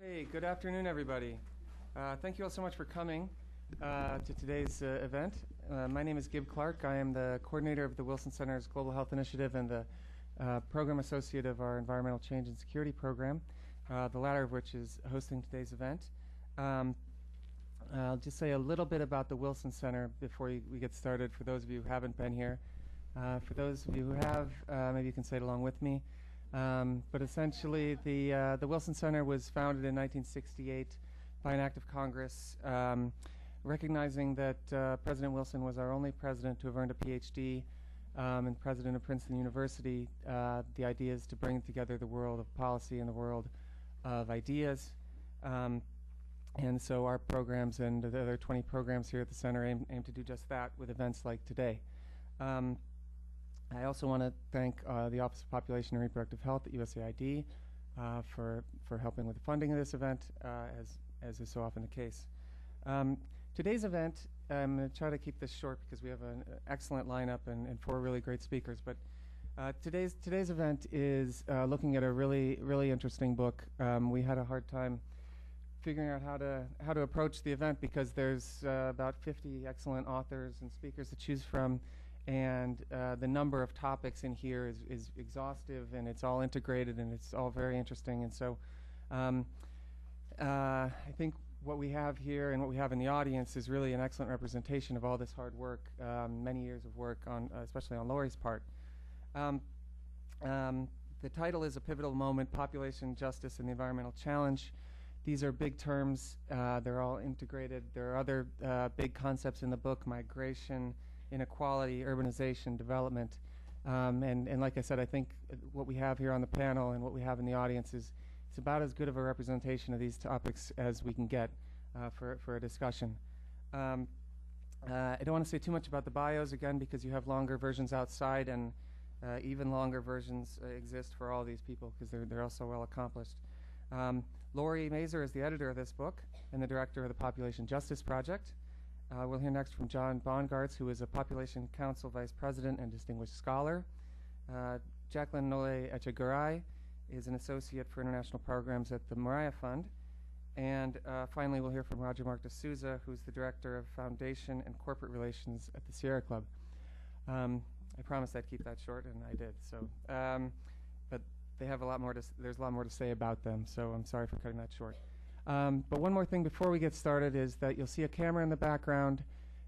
Hey, good afternoon, everybody. Thank you all so much for coming to today's event. My name is Gib Clark. I am the coordinator of the Wilson Center's Global Health Initiative and the program associate of our Environmental Change and Security program, the latter of which is hosting today's event. I'll just say a little bit about the Wilson Center before we get started, for those of you who haven't been here. For those of you who have, maybe you can say it along with me. But essentially, the Wilson Center was founded in 1968 by an act of Congress, recognizing that President Wilson was our only president to have earned a PhD and president of Princeton University. The idea is to bring together the world of policy and the world of ideas. And so our programs and the other 20 programs here at the center aim to do just that with events like today. I also want to thank the Office of Population and Reproductive Health at USAID for helping with the funding of this event, as is so often the case. Today's event, I'm going to try to keep this short because we have an excellent lineup and 4 really great speakers. But today's event is looking at a really interesting book. We had a hard time figuring out how to approach the event because there's about 50 excellent authors and speakers to choose from. And the number of topics in here is exhaustive, and it's all integrated, and it's all very interesting. And so I think what we have here and what we have in the audience is really an excellent representation of all this hard work, many years of work, especially on Lori's part. The title is A Pivotal Moment, Population Justice and the Environmental Challenge. These are big terms. They're all integrated. There are other big concepts in the book: migration, inequality, urbanization, development. And like I said, I think what we have here on the panel and what we have in the audience is it's about as good of a representation of these topics as we can get for a discussion. I don't want to say too much about the bios, again, because you have longer versions outside, and even longer versions exist for all these people because they're all so well accomplished. Lori Mazur is the editor of this book and the director of the Population Justice Project. We'll hear next from John Bongartz, who is a Population Council Vice President and Distinguished Scholar. Jacqueline Nole Echegaray is an Associate for International Programs at the Mariah Fund. And finally, we'll hear from Roger Mark D'Souza, who's the Director of Foundation and Corporate Relations at the Sierra Club. I promised I'd keep that short, and I did. So, but they have a lot more there's a lot more to say about them, so I'm sorry for cutting that short. But one more thing before we get started is that you'll see a camera in the background,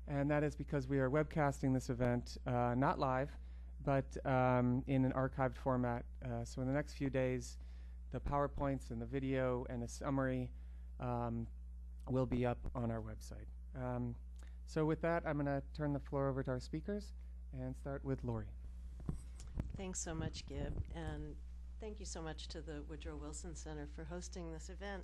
and that is because we are webcasting this event, not live, but in an archived format. So in the next few days, the PowerPoints and the video and a summary will be up on our website. So with that, I'm going to turn the floor over to our speakers and start with Lori. Thanks so much, Gib, and thank you so much to the Woodrow Wilson Center for hosting this event.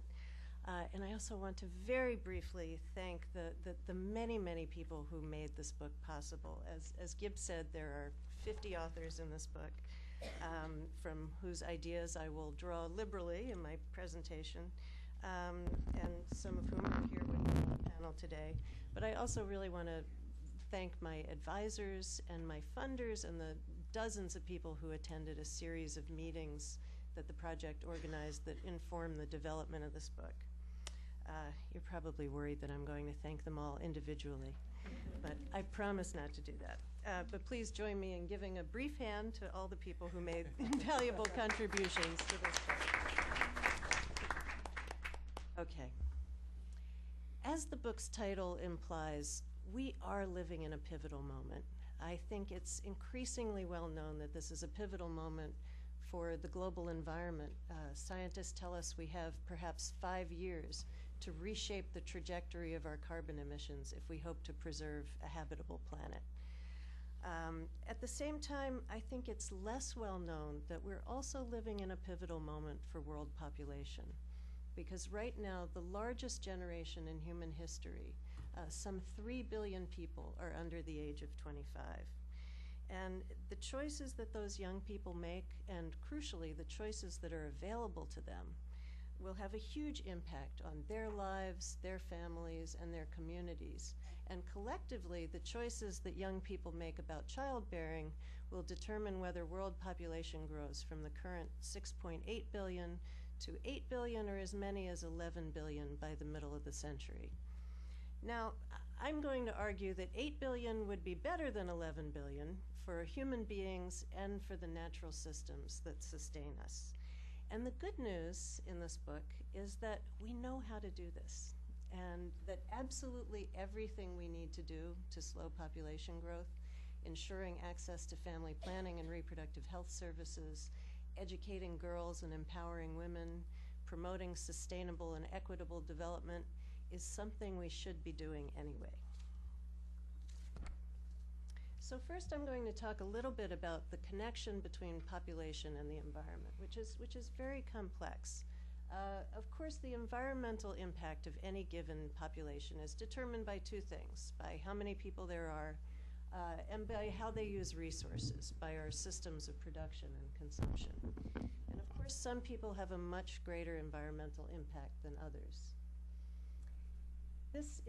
And I also want to very briefly thank the many people who made this book possible. As Gib said, there are 50 authors in this book, from whose ideas I will draw liberally in my presentation, and some of whom are here with me on the panel today. But I also really want to thank my advisors and my funders and the dozens of people who attended a series of meetings that the project organized that informed the development of this book. You're probably worried that I'm going to thank them all individually, but I promise not to do that. But please join me in giving a brief hand to all the people who made invaluable contributions to this book. Okay. As the book's title implies, we are living in a pivotal moment. I think it's increasingly well known that this is a pivotal moment for the global environment. Scientists tell us we have perhaps 5 years to reshape the trajectory of our carbon emissions if we hope to preserve a habitable planet. At the same time, I think it's less well known that we're also living in a pivotal moment for world population, because right now the largest generation in human history, some 3 billion people, are under the age of 25. And the choices that those young people make, and crucially the choices that are available to them, will have a huge impact on their lives, their families, and their communities. And collectively, the choices that young people make about childbearing will determine whether world population grows from the current 6.8 billion to 8 billion or as many as 11 billion by the middle of the century. Now, I'm going to argue that 8 billion would be better than 11 billion for human beings and for the natural systems that sustain us. And the good news in this book is that we know how to do this, and that absolutely everything we need to do to slow population growth, ensuring access to family planning and reproductive health services, educating girls and empowering women, promoting sustainable and equitable development, is something we should be doing anyway. So first I'm going to talk a little bit about the connection between population and the environment, which is very complex. Of course, the environmental impact of any given population is determined by two things: by how many people there are, and by how they use resources, by our systems of production and consumption. And of course, some people have a much greater environmental impact than others. This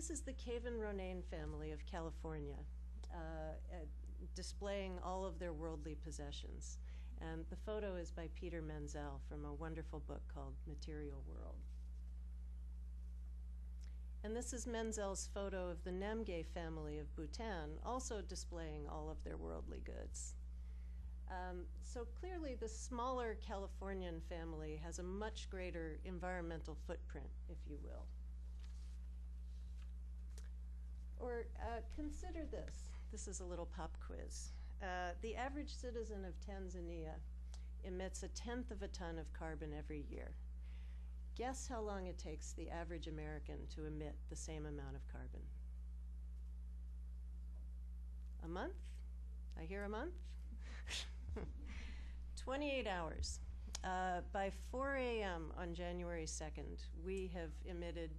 is the Caven-Ronayne family of California, displaying all of their worldly possessions. And the photo is by Peter Menzel from a wonderful book called Material World. And this is Menzel's photo of the Namgay family of Bhutan, also displaying all of their worldly goods. So clearly the smaller Californian family has a much greater environmental footprint, if you will. Or consider this. This is a little pop quiz. The average citizen of Tanzania emits 1/10 of a ton of carbon every year. Guess how long it takes the average American to emit the same amount of carbon? A month? I hear a month? 28 hours. By 4 a.m. on January 2nd, we have emitted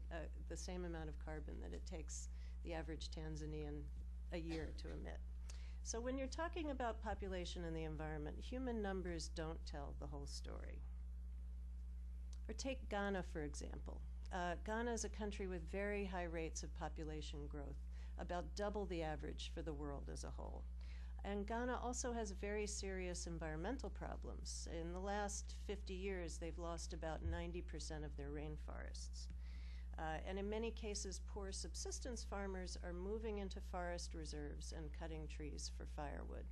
the same amount of carbon that it takes the average Tanzanian a year to emit. So when you're talking about population and the environment, human numbers don't tell the whole story. Or take Ghana, for example. Ghana is a country with very high rates of population growth, about double the average for the world as a whole. And Ghana also has very serious environmental problems. In the last 50 years, they've lost about 90% of their rainforests. And in many cases, poor subsistence farmers are moving into forest reserves and cutting trees for firewood.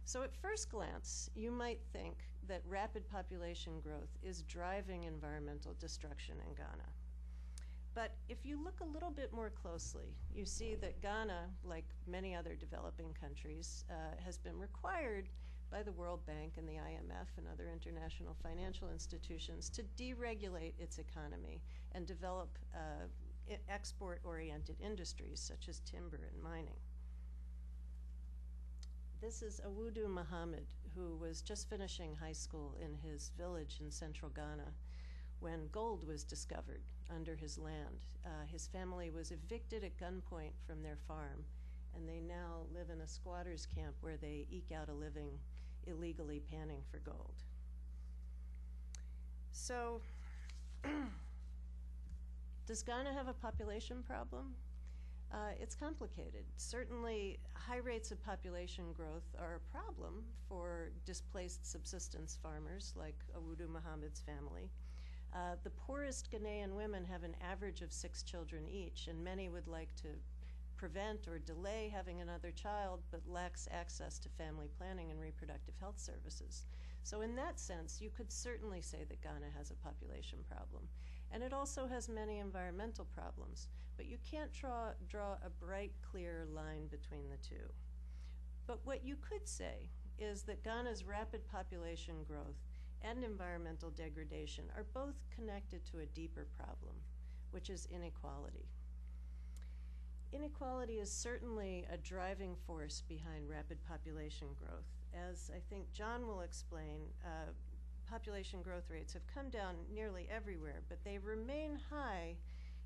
So at first glance, you might think that rapid population growth is driving environmental destruction in Ghana. But if you look a little bit more closely, you see that Ghana, like many other developing countries, has been required by the World Bank and the IMF and other international financial institutions to deregulate its economy and develop export-oriented industries such as timber and mining. This is Awudu Muhammad, who was just finishing high school in his village in central Ghana when gold was discovered under his land. His family was evicted at gunpoint from their farm, and they now live in a squatter's camp where they eke out a living illegally panning for gold. So, does Ghana have a population problem? It's complicated. Certainly, high rates of population growth are a problem for displaced subsistence farmers like Awudu Muhammad's family. The poorest Ghanaian women have an average of 6 children each, and many would like to prevent or delay having another child, but lacks access to family planning and reproductive health services. So in that sense, you could certainly say that Ghana has a population problem. And it also has many environmental problems, but you can't draw a bright, clear line between the two. But what you could say is that Ghana's rapid population growth and environmental degradation are both connected to a deeper problem, which is inequality. Inequality is certainly a driving force behind rapid population growth. As I think John will explain, population growth rates have come down nearly everywhere, but they remain high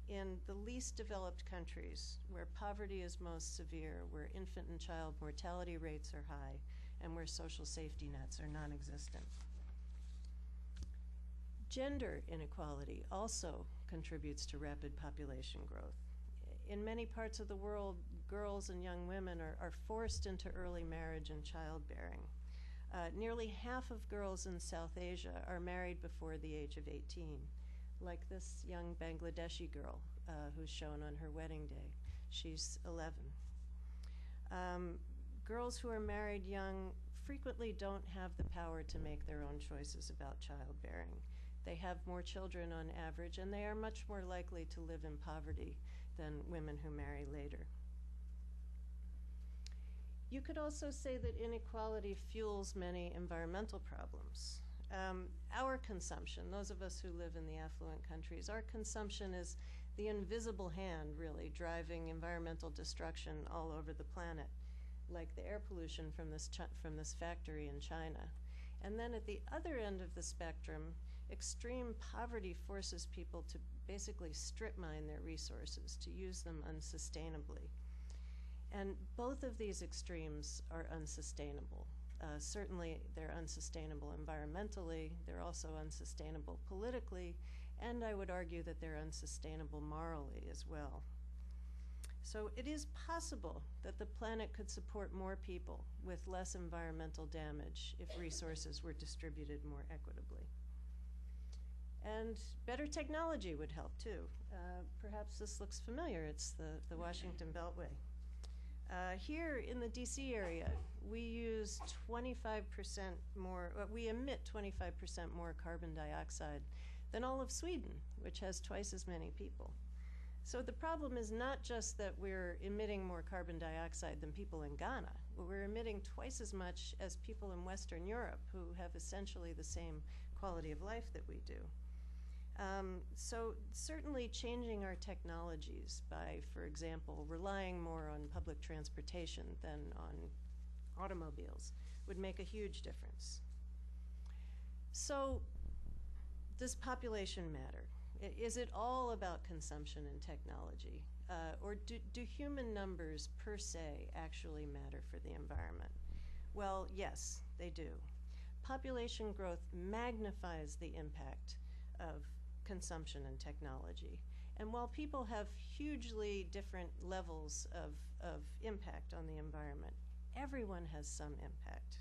in the least developed countries, where poverty is most severe, where infant and child mortality rates are high, and where social safety nets are non-existent. Gender inequality also contributes to rapid population growth. In many parts of the world, girls and young women are forced into early marriage and childbearing. Nearly half of girls in South Asia are married before the age of 18, like this young Bangladeshi girl who's shown on her wedding day. She's 11. Girls who are married young frequently don't have the power to make their own choices about childbearing. They have more children on average, and they are much more likely to live in poverty than women who marry later. You could also say that inequality fuels many environmental problems. Our consumption, those of us who live in the affluent countries, our consumption is the invisible hand, really, driving environmental destruction all over the planet, like the air pollution from this factory in China. And then at the other end of the spectrum, extreme poverty forces people to basically strip mine their resources, to use them unsustainably. And both of these extremes are unsustainable. Certainly, they're unsustainable environmentally, they're also unsustainable politically, and I would argue that they're unsustainable morally as well. So it is possible that the planet could support more people with less environmental damage if resources were distributed more equitably. And better technology would help too. Perhaps this looks familiar. It's the Washington Beltway. Here in the DC area, we use 25% more, we emit 25% more carbon dioxide than all of Sweden, which has twice as many people. So the problem is not just that we're emitting more carbon dioxide than people in Ghana. We're emitting twice as much as people in Western Europe who have essentially the same quality of life that we do. So certainly changing our technologies by, for example, relying more on public transportation than on automobiles would make a huge difference. So does population matter? Is it all about consumption and technology? Or do human numbers per se actually matter for the environment? Well, yes, they do. Population growth magnifies the impact of consumption and technology. And while people have hugely different levels of impact on the environment, everyone has some impact.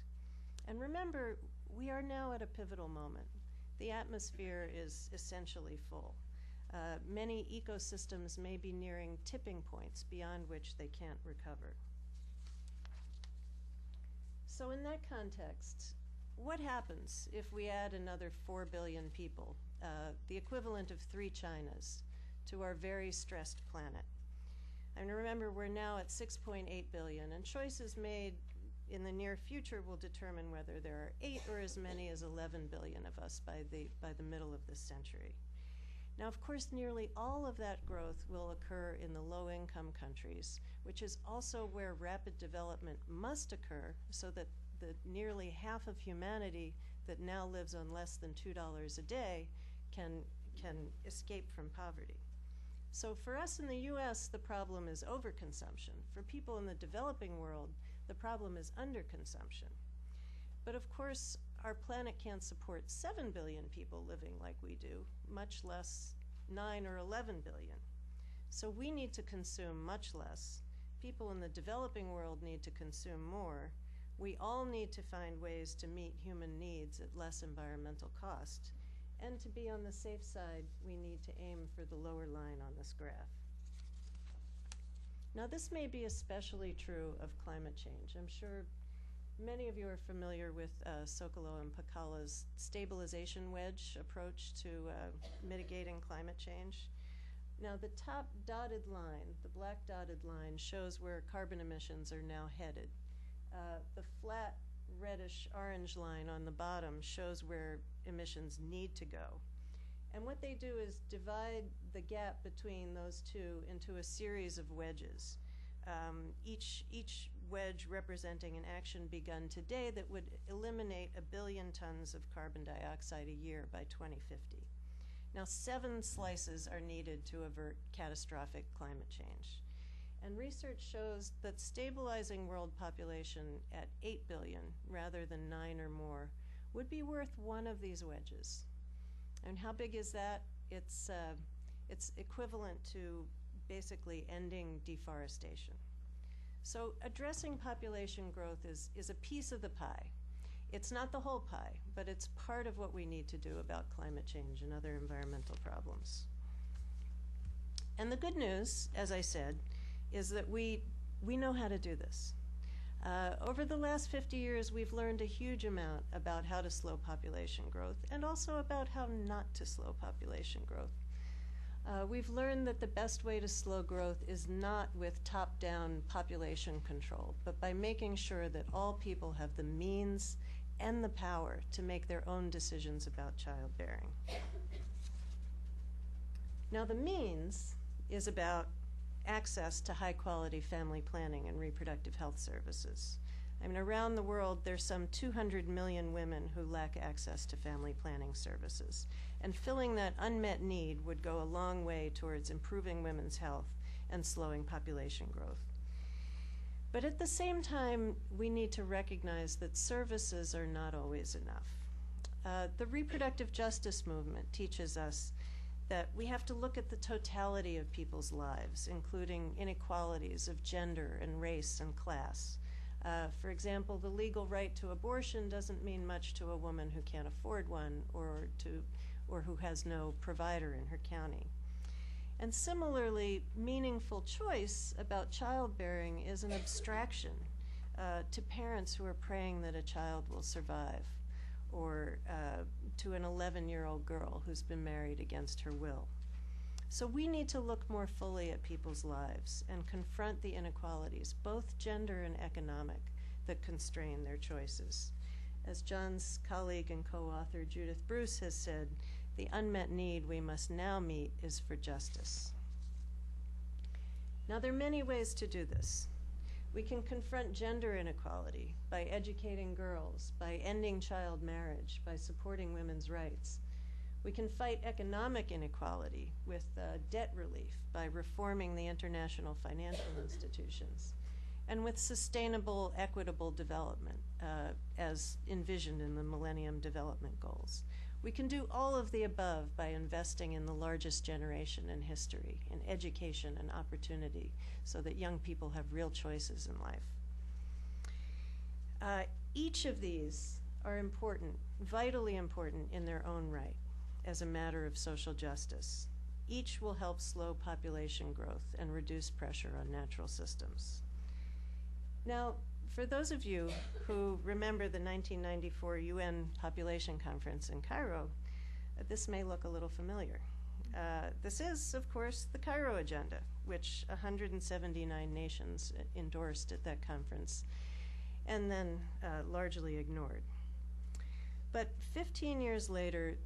And remember, we are now at a pivotal moment. The atmosphere is essentially full. Many ecosystems may be nearing tipping points beyond which they can't recover. So in that context, what happens if we add another 4 billion people, the equivalent of 3 Chinas, to our very stressed planet? And remember, we're now at 6.8 billion, and choices made in the near future will determine whether there are 8 or as many as 11 billion of us by the middle of this century. Now, of course, nearly all of that growth will occur in the low-income countries, which is also where rapid development must occur so that the nearly half of humanity that now lives on less than $2 a day can escape from poverty. So for us in the US, the problem is overconsumption. For people in the developing world, the problem is underconsumption. But of course, our planet can't support 7 billion people living like we do, much less 9 or 11 billion. So we need to consume much less. People in the developing world need to consume more. We all need to find ways to meet human needs at less environmental cost. And to be on the safe side, we need to aim for the lower line on this graph. Now, this may be especially true of climate change. I'm sure many of you are familiar with Sokolow and Pakala's stabilization wedge approach to mitigating climate change. Now, the top dotted line, the black dotted line, shows where carbon emissions are now headed. The flat reddish-orange line on the bottom shows where emissions need to go. And what they do is divide the gap between those two into a series of wedges, each wedge representing an action begun today that would eliminate 1 billion tons of carbon dioxide a year by 2050. Now, 7 slices are needed to avert catastrophic climate change. And research shows that stabilizing world population at 8 billion rather than 9 or more would be worth one of these wedges. And how big is that? It's equivalent to basically ending deforestation. So addressing population growth is a piece of the pie. It's not the whole pie, but it's part of what we need to do about climate change and other environmental problems. And the good news, as I said, is that we know how to do this. Over the last 50 years, we've learned a huge amount about how to slow population growth and also about how not to slow population growth. We've learned that the best way to slow growth is not with top-down population control, but by making sure that all people have the means and the power to make their own decisions about childbearing. Now, the means is about access to high-quality family planning and reproductive health services. I mean, around the world, there's some 200 million women who lack access to family planning services. And filling that unmet need would go a long way towards improving women's health and slowing population growth. But at the same time, we need to recognize that services are not always enough. The reproductive justice movement teaches us that we have to look at the totality of people's lives, including inequalities of gender and race and class. For example, the legal right to abortion doesn't mean much to a woman who can't afford one or who has no provider in her county. And similarly, meaningful choice about childbearing is an abstraction to parents who are praying that a child will survive, or to an 11-year-old girl who's been married against her will. So we need to look more fully at people's lives and confront the inequalities, both gender and economic, that constrain their choices. As John's colleague and co-author Judith Bruce has said, the unmet need we must now meet is for justice. Now, there are many ways to do this. We can confront gender inequality by educating girls, by ending child marriage, by supporting women's rights. We can fight economic inequality with debt relief by reforming the international financial institutions, and with sustainable, equitable development as envisioned in the Millennium Development Goals. We can do all of the above by investing in the largest generation in history, in education and opportunity, so that young people have real choices in life. Each of these are important, vitally important in their own right, as a matter of social justice. Each will help slow population growth and reduce pressure on natural systems. Now, for those of you who remember the 1994 UN Population Conference in Cairo, this may look a little familiar. This is, of course, the Cairo Agenda, which 179 nations endorsed at that conference, and then largely ignored. But 15 years later,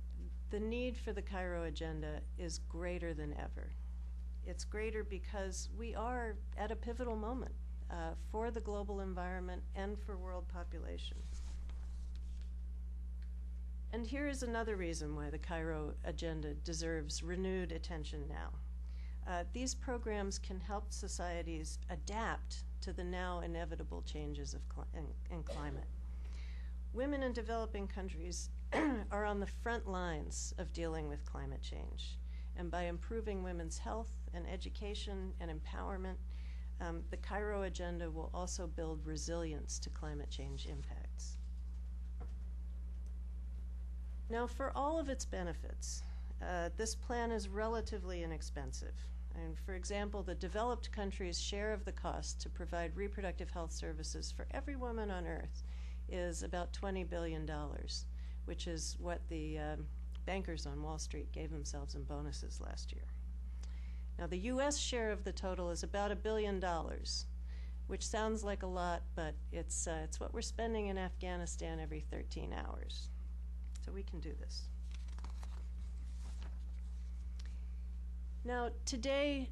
the need for the Cairo Agenda is greater than ever. It's greater because we are at a pivotal moment for the global environment and for world population. And here is another reason why the Cairo Agenda deserves renewed attention now. These programs can help societies adapt to the now inevitable changes in climate. Women in developing countries are on the front lines of dealing with climate change. And by improving women's health and education and empowerment, the Cairo Agenda will also build resilience to climate change impacts. Now, for all of its benefits, this plan is relatively inexpensive. And for example, the developed countries' share of the cost to provide reproductive health services for every woman on Earth is about $20 billion, which is what the bankers on Wall Street gave themselves in bonuses last year. Now, the U.S. share of the total is about $1 billion, which sounds like a lot, but it's what we're spending in Afghanistan every 13 hours. So we can do this. Now, today,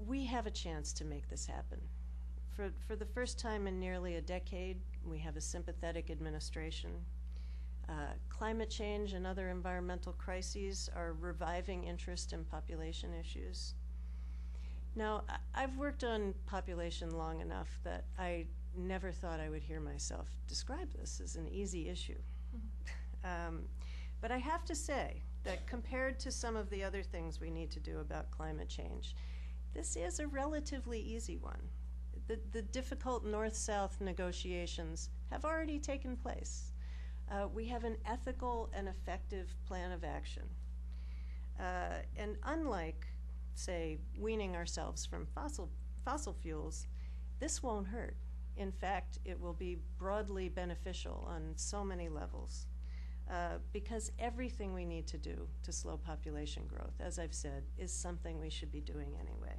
we have a chance to make this happen. For the first time in nearly a decade, we have a sympathetic administration. Climate change and other environmental crises are reviving interest in population issues. Now, I've worked on population long enough that I never thought I would hear myself describe this as an easy issue. But I have to say that compared to some of the other things we need to do about climate change, this is a relatively easy one. The difficult North-South negotiations have already taken place. We have an ethical and effective plan of action. And unlike, say, weaning ourselves from fossil fuels, this won't hurt. In fact, it will be broadly beneficial on so many levels, because everything we need to do to slow population growth, as I've said, is something we should be doing anyway.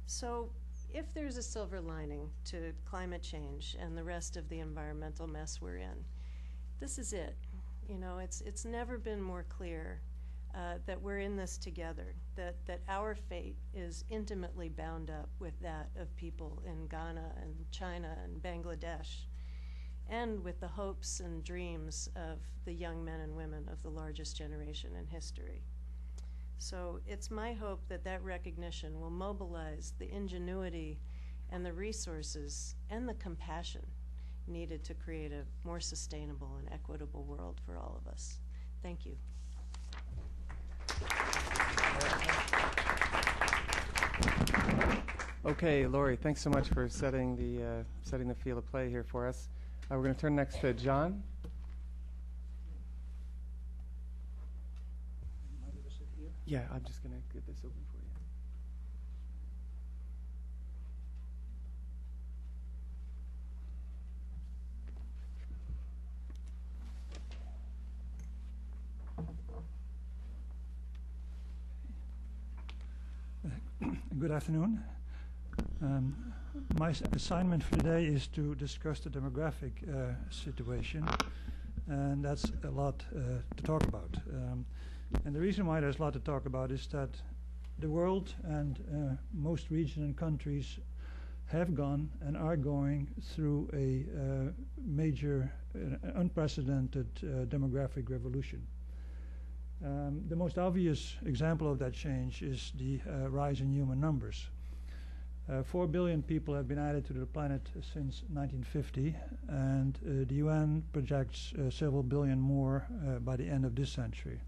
So if there's a silver lining to climate change and the rest of the environmental mess we're in, this is it. You know, it's never been more clear that we're in this together, that our fate is intimately bound up with that of people in Ghana and China and Bangladesh, and with the hopes and dreams of the young men and women of the largest generation in history. So it's my hope that that recognition will mobilize the ingenuity and the resources and the compassion needed to create a more sustainable and equitable world for all of us. Thank you. Okay, Lori, thanks so much for setting the field of play here for us. We're going to turn next to John. Yeah, I'm just going to get this open for you. Good afternoon. My assignment for today is to discuss the demographic situation, and that's a lot to talk about. And the reason why there's a lot to talk about is that the world and most regions and countries have gone and are going through a major, unprecedented demographic revolution. The most obvious example of that change is the rise in human numbers. 4 billion people have been added to the planet since 1950, and the UN projects several billion more by the end of this century.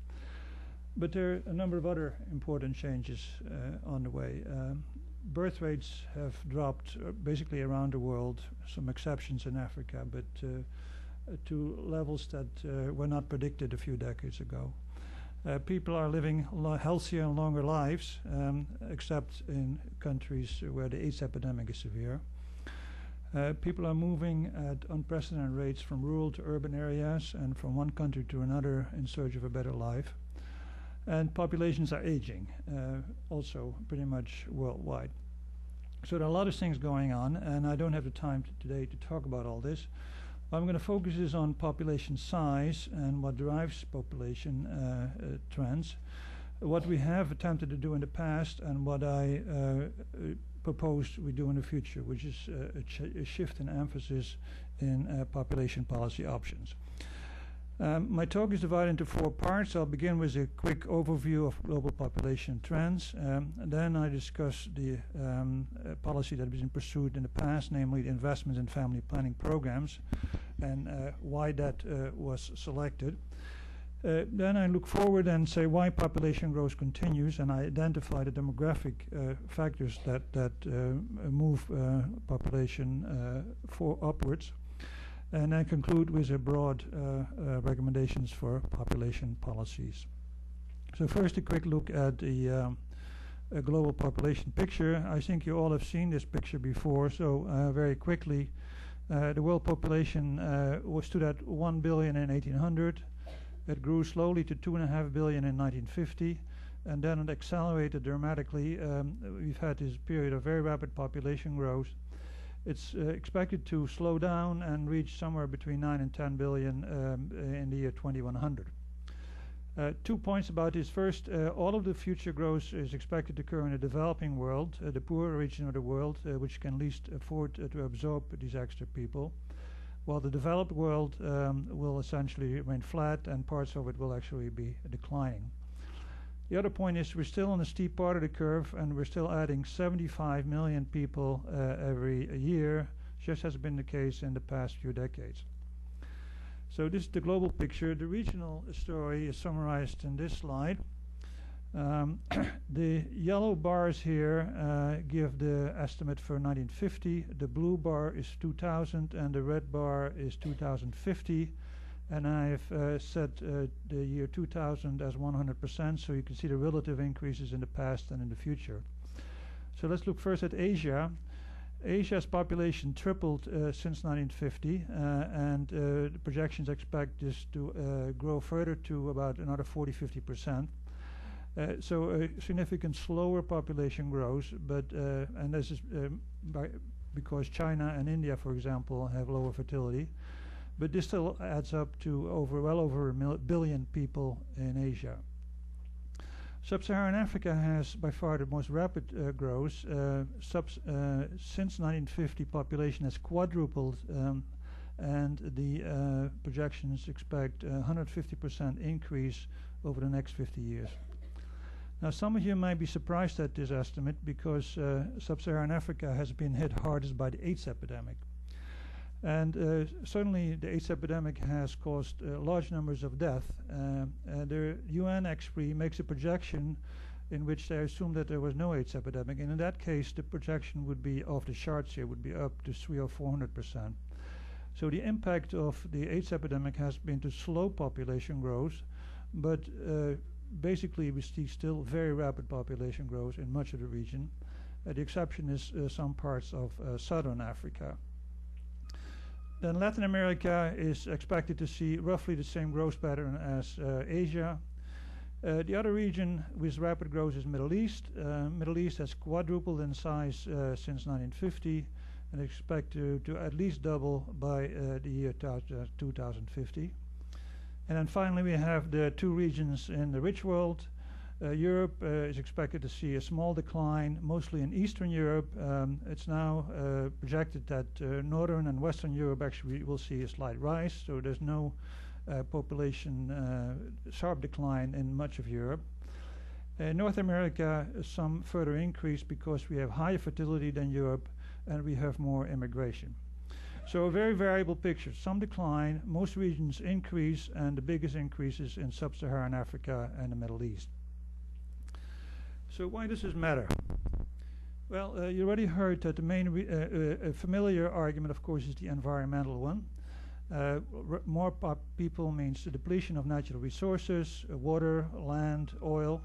But there are a number of other important changes on the way. Birth rates have dropped basically around the world, some exceptions in Africa, but to levels that were not predicted a few decades ago. People are living healthier and longer lives, except in countries where the AIDS epidemic is severe. People are moving at unprecedented rates from rural to urban areas and from one country to another in search of a better life. And populations are aging, also pretty much worldwide. So there are a lot of things going on, and I don't have the time today to talk about all this. What I'm going to focus is on population size and what drives population trends, what we have attempted to do in the past, and what I propose we do in the future, which is a shift in emphasis in population policy options. My talk is divided into 4 parts. I'll begin with a quick overview of global population trends. Then I discuss the policy that has been pursued in the past, namely the investments in family planning programs, and why that was selected. Then I look forward and say why population growth continues, and I identify the demographic factors that move population upwards. And I conclude with a broad recommendations for population policies. So first, a quick look at the global population picture. I think you all have seen this picture before, so very quickly, the world population stood at 1 billion in 1800. It grew slowly to 2.5 billion in 1950, and then it accelerated dramatically. We've had this period of very rapid population growth. It's expected to slow down and reach somewhere between 9 and 10 billion in the year 2100. 2 points about this. First, all of the future growth is expected to occur in the developing world, the poorer region of the world, which can least afford to absorb these extra people, while the developed world will essentially remain flat, and parts of it will actually be declining. The other point is we're still on a steep part of the curve, and we're still adding 75 million people every year, just as has been the case in the past few decades. So this is the global picture. The regional story is summarized in this slide. The yellow bars here give the estimate for 1950. The blue bar is 2000, and the red bar is 2050. And I've set the year 2000 as 100%, so you can see the relative increases in the past and in the future. So let's look first at Asia. Asia's population tripled since 1950, and the projections expect this to grow further to about another 40–50%. So a significant slower population growth, but and this is because China and India, for example, have lower fertility. But this still adds up to well over a billion people in Asia. Sub-Saharan Africa has by far the most rapid growth. Since 1950, population has quadrupled, and the projections expect a 150% increase over the next 50 years. Now, some of you might be surprised at this estimate because Sub-Saharan Africa has been hit hardest by the AIDS epidemic. And certainly the AIDS epidemic has caused large numbers of death. The UN actually makes a projection in which they assume that there was no AIDS epidemic. And in that case, the projection would be off the charts here, would be up to 300 or 400%. So the impact of the AIDS epidemic has been to slow population growth, but basically we see still very rapid population growth in much of the region. The exception is some parts of southern Africa. Then Latin America is expected to see roughly the same growth pattern as Asia. The other region with rapid growth is Middle East. Middle East has quadrupled in size since 1950 and expect to at least double by the year 2050. And then finally we have the two regions in the rich world. Europe is expected to see a small decline, mostly in Eastern Europe. It's now projected that Northern and Western Europe actually will see a slight rise, so there's no population sharp decline in much of Europe. North America, some further increase because we have higher fertility than Europe and we have more immigration. So a very variable picture. Some decline, most regions increase, and the biggest increases in Sub-Saharan Africa and the Middle East. So why does this matter? Well, you already heard that the main familiar argument, of course, is the environmental one. More people means the depletion of natural resources, water, land, oil,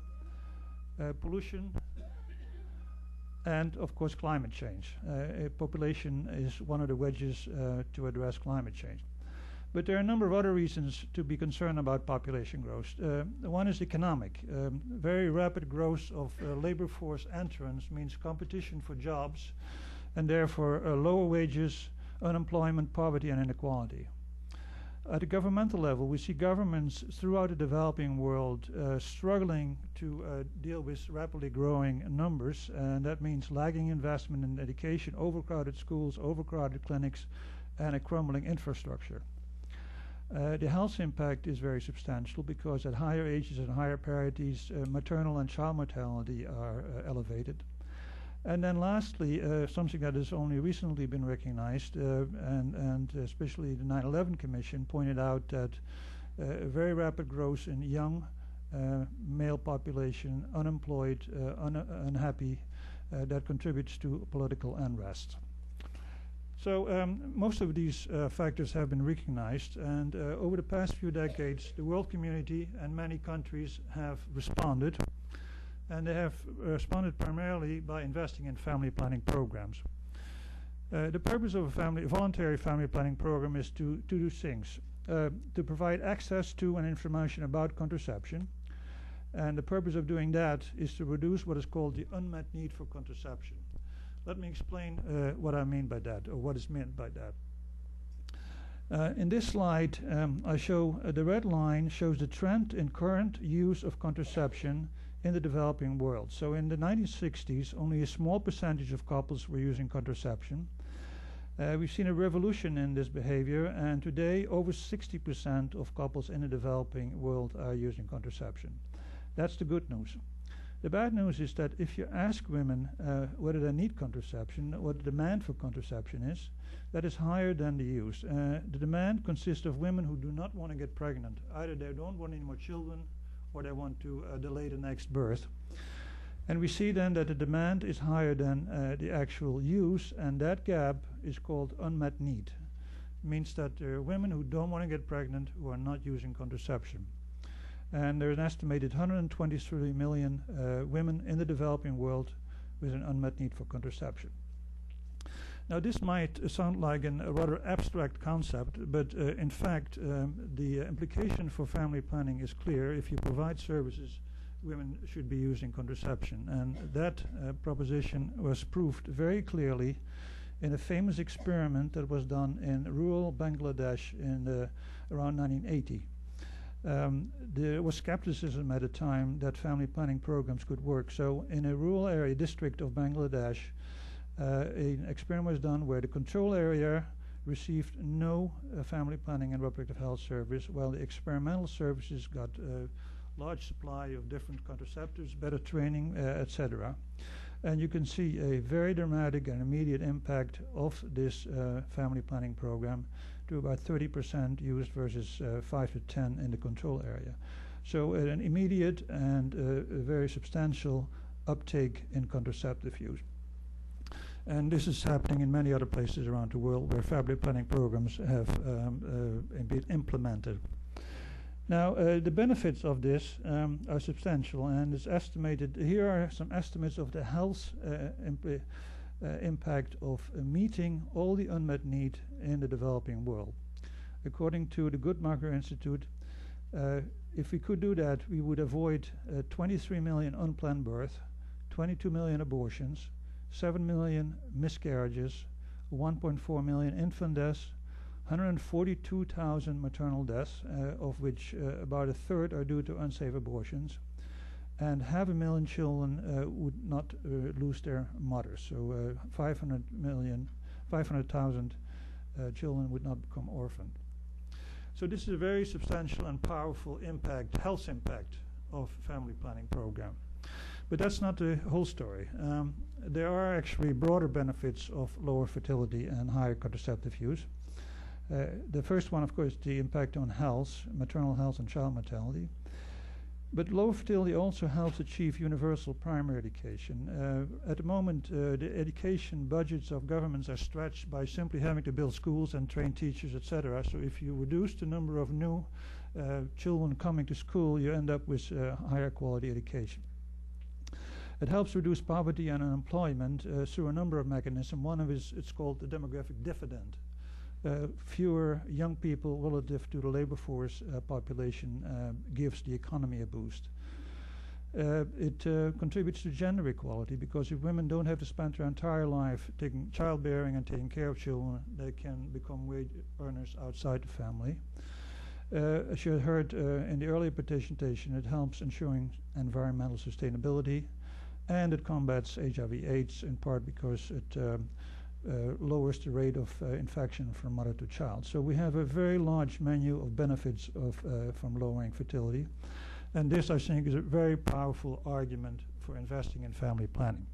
pollution, and of course climate change. Population is one of the wedges to address climate change. But there are a number of other reasons to be concerned about population growth. One is economic. Very rapid growth of labor force entrance means competition for jobs and therefore lower wages, unemployment, poverty, and inequality. At the governmental level, we see governments throughout the developing world struggling to deal with rapidly growing numbers, and that means lagging investment in education, overcrowded schools, overcrowded clinics, and a crumbling infrastructure. The health impact is very substantial because at higher ages and higher parities, maternal and child mortality are elevated. And then lastly, something that has only recently been recognized, and especially the 9/11 Commission pointed out that very rapid growth in young male population, unemployed, unhappy, that contributes to political unrest. So most of these factors have been recognized, and over the past few decades, the world community and many countries have responded, and they have responded primarily by investing in family planning programs. The purpose of a voluntary family planning program is to do things. To provide access to and information about contraception, and the purpose of doing that is to reduce what is called the unmet need for contraception. Let me explain what I mean by that, or what is meant by that. In this slide, I show the red line shows the trend in current use of contraception in the developing world. So in the 1960s, only a small percentage of couples were using contraception. We've seen a revolution in this behavior, and today over 60% of couples in the developing world are using contraception. That's the good news. The bad news is that if you ask women whether they need contraception, what the demand for contraception is, that is higher than the use. The demand consists of women who do not want to get pregnant. Either they don't want any more children or they want to delay the next birth. And we see then that the demand is higher than the actual use, and that gap is called unmet need. means that there are women who don't want to get pregnant who are not using contraception. And there's an estimated 123 million women in the developing world with an unmet need for contraception. Now, this might sound like a rather abstract concept, but in fact, the implication for family planning is clear. If you provide services, women should be using contraception. And that proposition was proved very clearly in a famous experiment that was done in rural Bangladesh in around 1980. There was skepticism at the time that family planning programs could work. So in a rural area district of Bangladesh, an experiment was done where the control area received no family planning and reproductive health service, while the experimental services got a large supply of different contraceptives, better training, etc. And you can see a very dramatic and immediate impact of this family planning program to about 30% used versus 5 to 10 in the control area. So an immediate and a very substantial uptake in contraceptive use. And this is happening in many other places around the world where family planning programs have been implemented. Now, the benefits of this are substantial, and it's estimated. Here are some estimates of the health impact of meeting all the unmet need in the developing world. According to the Guttmacher Institute, if we could do that, we would avoid 23 million unplanned births, 22 million abortions, 7 million miscarriages, 1.4 million infant deaths, 142,000 maternal deaths, of which about a third are due to unsafe abortions, and 500,000 children would not lose their mothers. So 500,000 children would not become orphaned. So this is a very substantial and powerful impact, health impact of family planning program. But that's not the whole story. There are actually broader benefits of lower fertility and higher contraceptive use. The first one, of course, the impact on health, maternal health and child mortality. But low fertility also helps achieve universal primary education. At the moment, the education budgets of governments are stretched by simply having to build schools and train teachers, etc. So if you reduce the number of new children coming to school, you end up with higher quality education. It helps reduce poverty and unemployment through a number of mechanisms. One of it's called the demographic dividend. Fewer young people relative to the labor force population gives the economy a boost. It contributes to gender equality, because if women don't have to spend their entire life taking childbearing and taking care of children, they can become wage earners outside the family. As you heard in the earlier presentation, it helps ensuring environmental sustainability, and it combats HIV/AIDS in part because it lowers the rate of infection from mother to child. So we have a very large menu of benefits from lowering fertility. And this, I think, is a very powerful argument for investing in family planning.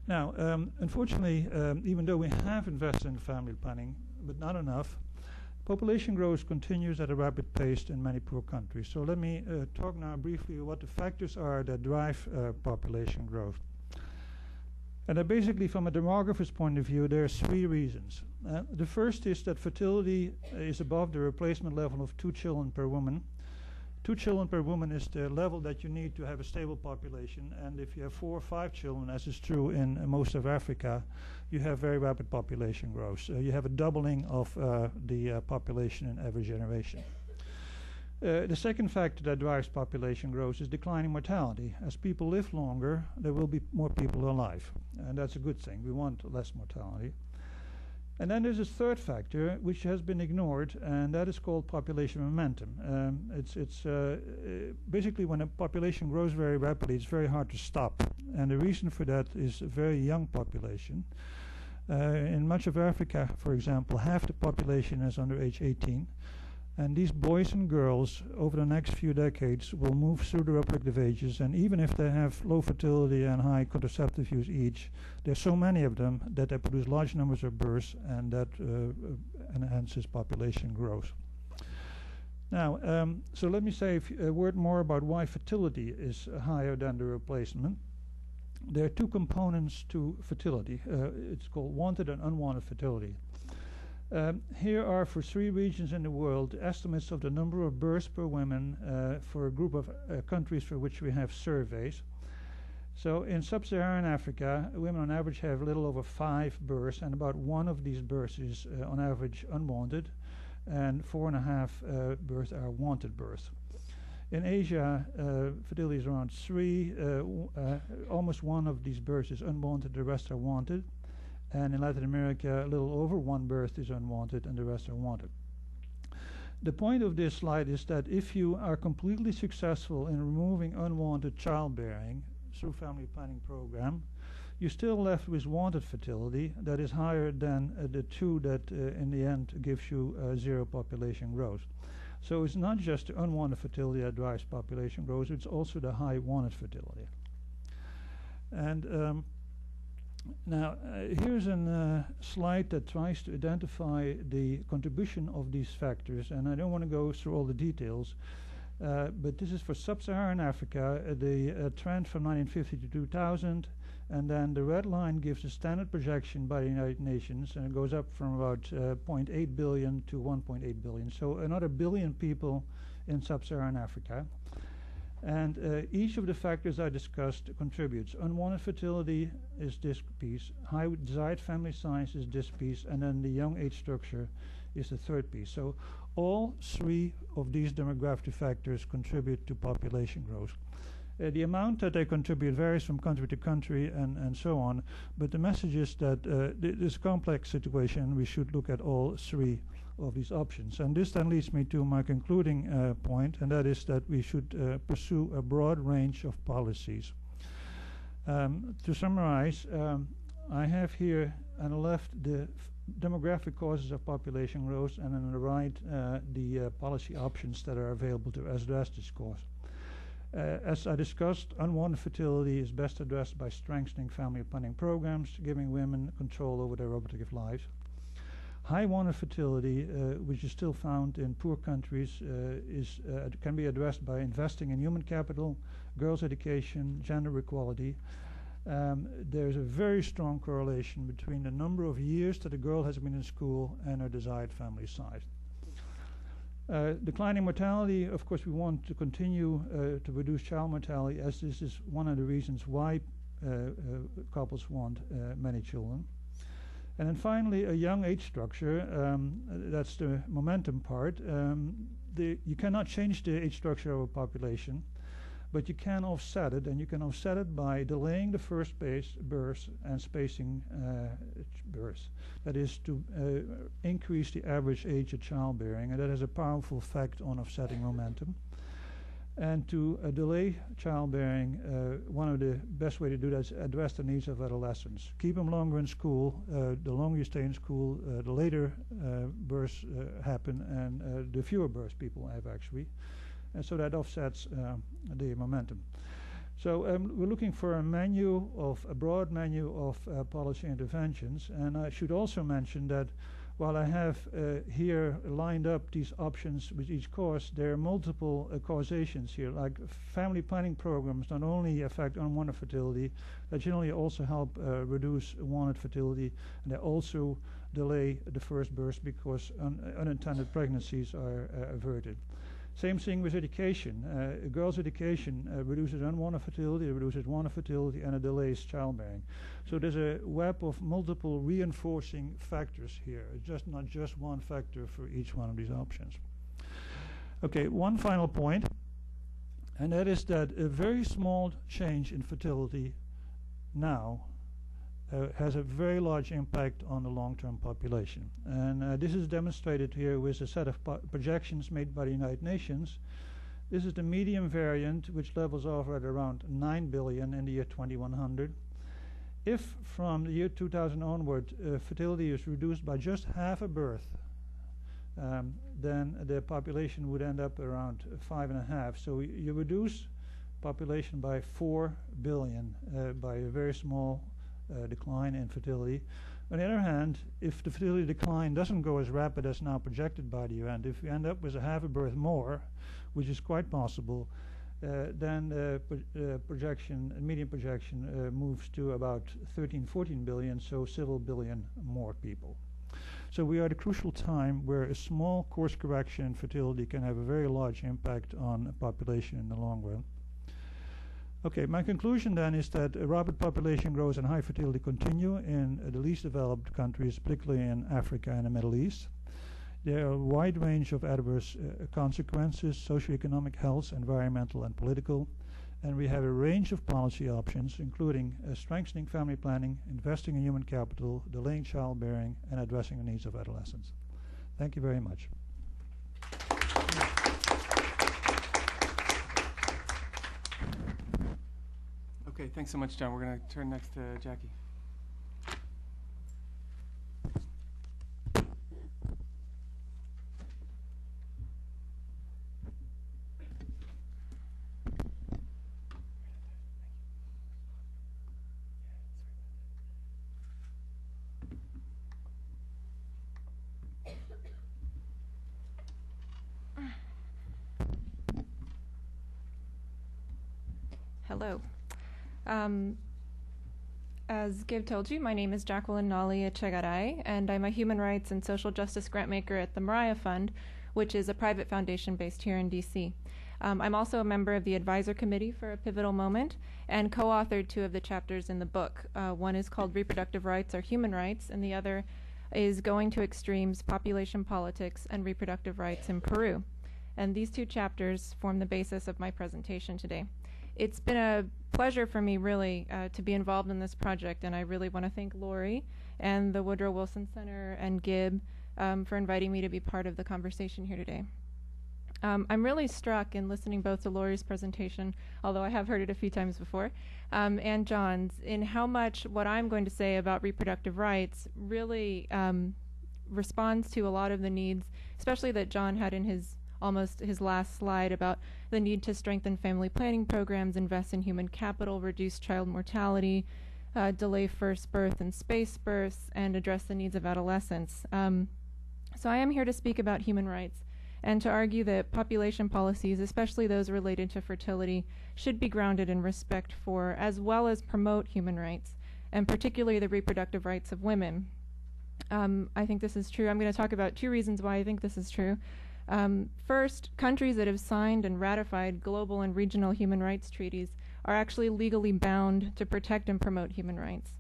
Now, unfortunately, even though we have invested in family planning, but not enough, population growth continues at a rapid pace in many poor countries. So let me talk now briefly what the factors are that drive population growth. And basically, from a demographer's point of view, there are 3 reasons. The first is that fertility is above the replacement level of 2 children per woman. 2 children per woman is the level that you need to have a stable population. And if you have 4 or 5 children, as is true in most of Africa, you have very rapid population growth. You have a doubling of the population in every generation. The second factor that drives population growth is declining mortality. As people live longer, there will be more people alive, and that's a good thing. We want less mortality. And then there's a third factor which has been ignored, and that is called population momentum. It's basically when a population grows very rapidly, it's very hard to stop. And the reason for that is a very young population. In much of Africa, for example, half the population is under age 18. And these boys and girls, over the next few decades, will move through the reproductive ages, and even if they have low fertility and high contraceptive use each, there's so many of them that they produce large numbers of births, and that enhances population growth. Now, so let me say a word more about why fertility is higher than the replacement. There are 2 components to fertility. It's called wanted and unwanted fertility. Here are, for 3 regions in the world, estimates of the number of births per woman for a group of countries for which we have surveys. So in sub-Saharan Africa, women on average have a little over 5 births, and about 1 of these births is on average unwanted, and 4.5 births are wanted births. In Asia, fertility is around 3. Almost 1 of these births is unwanted, the rest are wanted. And in Latin America, a little over 1 birth is unwanted and the rest are wanted. The point of this slide is that if you are completely successful in removing unwanted childbearing through family planning program, you're still left with wanted fertility that is higher than the 2 that in the end gives you 0 population growth. So it's not just the unwanted fertility that drives population growth, it's also the high wanted fertility. And now, here's a slide that tries to identify the contribution of these factors, and I don't want to go through all the details, but this is for sub-Saharan Africa, the trend from 1950 to 2000, and then the red line gives a standard projection by the United Nations, and it goes up from about 0.8 billion to 1.8 billion, so another billion people in sub-Saharan Africa. And each of the factors I discussed contributes. Unwanted fertility is this piece, high desired family size is this piece, and then the young age structure is the third piece. So all 3 of these demographic factors contribute to population growth. The amount that they contribute varies from country to country and so on, but the message is that this is a complex situation. We should look at all 3 of these options. And this then leads me to my concluding point, and that is that we should pursue a broad range of policies. To summarize, I have here on the left the demographic causes of population growth, and on the right the policy options that are available to address this cause. As I discussed, unwanted fertility is best addressed by strengthening family planning programs, giving women control over their reproductive lives. High wanted fertility, which is still found in poor countries, can be addressed by investing in human capital, girls' education, gender equality. There's a very strong correlation between the number of years that a girl has been in school and her desired family size. Declining mortality, of course, we want to continue to reduce child mortality, as this is one of the reasons why couples want many children. And then finally, a young age structure, that's the momentum part. You cannot change the age structure of a population, but you can offset it, and you can offset it by delaying the first births and spacing births. That is to increase the average age of childbearing, and that has a powerful effect on offsetting momentum. And to delay childbearing, one of the best way to do that is address the needs of adolescents. Keep them longer in school. The longer you stay in school, the later births happen, and the fewer births people have actually. And so that offsets the momentum. So we're looking for a broad menu of policy interventions. And I should also mention that while I have here lined up these options with each cause, there are multiple causations here. Like family planning programs not only affect unwanted fertility, they generally also help reduce wanted fertility, and they also delay the first birth because unintended pregnancies are averted. Same thing with education. Girls' education reduces unwanted fertility, it reduces wanted fertility, and it delays childbearing. So there's a web of multiple reinforcing factors here. It's just not just one factor for each one of these options. Okay, one final point, and that is that a very small change in fertility now has a very large impact on the long-term population. And this is demonstrated here with a set of projections made by the United Nations. This is the median variant, which levels off at around 9 billion in the year 2100. If from the year 2000 onward fertility is reduced by just half a birth, then the population would end up around 5.5. So you reduce population by 4 billion by a very small decline in fertility. On the other hand, if the fertility decline doesn't go as rapid as now projected by the UN, if we end up with a half a birth more, which is quite possible, then median projection moves to about 13-14 billion, so several billion more people. So we are at a crucial time where a small course correction in fertility can have a very large impact on a population in the long run. Okay, my conclusion then is that rapid population growth and high fertility continue in the least developed countries, particularly in Africa and the Middle East. There are a wide range of adverse consequences, socioeconomic, health, environmental, and political. And we have a range of policy options, including strengthening family planning, investing in human capital, delaying childbearing, and addressing the needs of adolescents. Thank you very much. Okay, thanks so much, John. We're going to turn next to Jackie. Hello. As Gib told you, my name is Jacqueline Alia Chagada, and I'm a human rights and social justice grantmaker at the Mariah Fund, which is a private foundation based here in DC. I'm also a member of the advisor committee for A Pivotal Moment and co-authored 2 of the chapters in the book. One is called Reproductive Rights or Human Rights, and the other is Going to Extremes, Population Politics, and Reproductive Rights in Peru. And these 2 chapters form the basis of my presentation today. It's been a pleasure for me, really, to be involved in this project, and I really want to thank Lori and the Woodrow Wilson Center and Gib for inviting me to be part of the conversation here today. I'm really struck in listening both to Lori's presentation, although I have heard it a few times before, and John's, in how much what I'm going to say about reproductive rights really responds to a lot of the needs, especially that John had in his last slide about the need to strengthen family planning programs, invest in human capital, reduce child mortality, delay first birth and space births, and address the needs of adolescents. So I am here to speak about human rights and to argue that population policies, especially those related to fertility, should be grounded in respect for, as well as promote, human rights, and particularly the reproductive rights of women. I think this is true. I'm going to talk about 2 reasons why I think this is true. First, countries that have signed and ratified global and regional human rights treaties are actually legally bound to protect and promote human rights.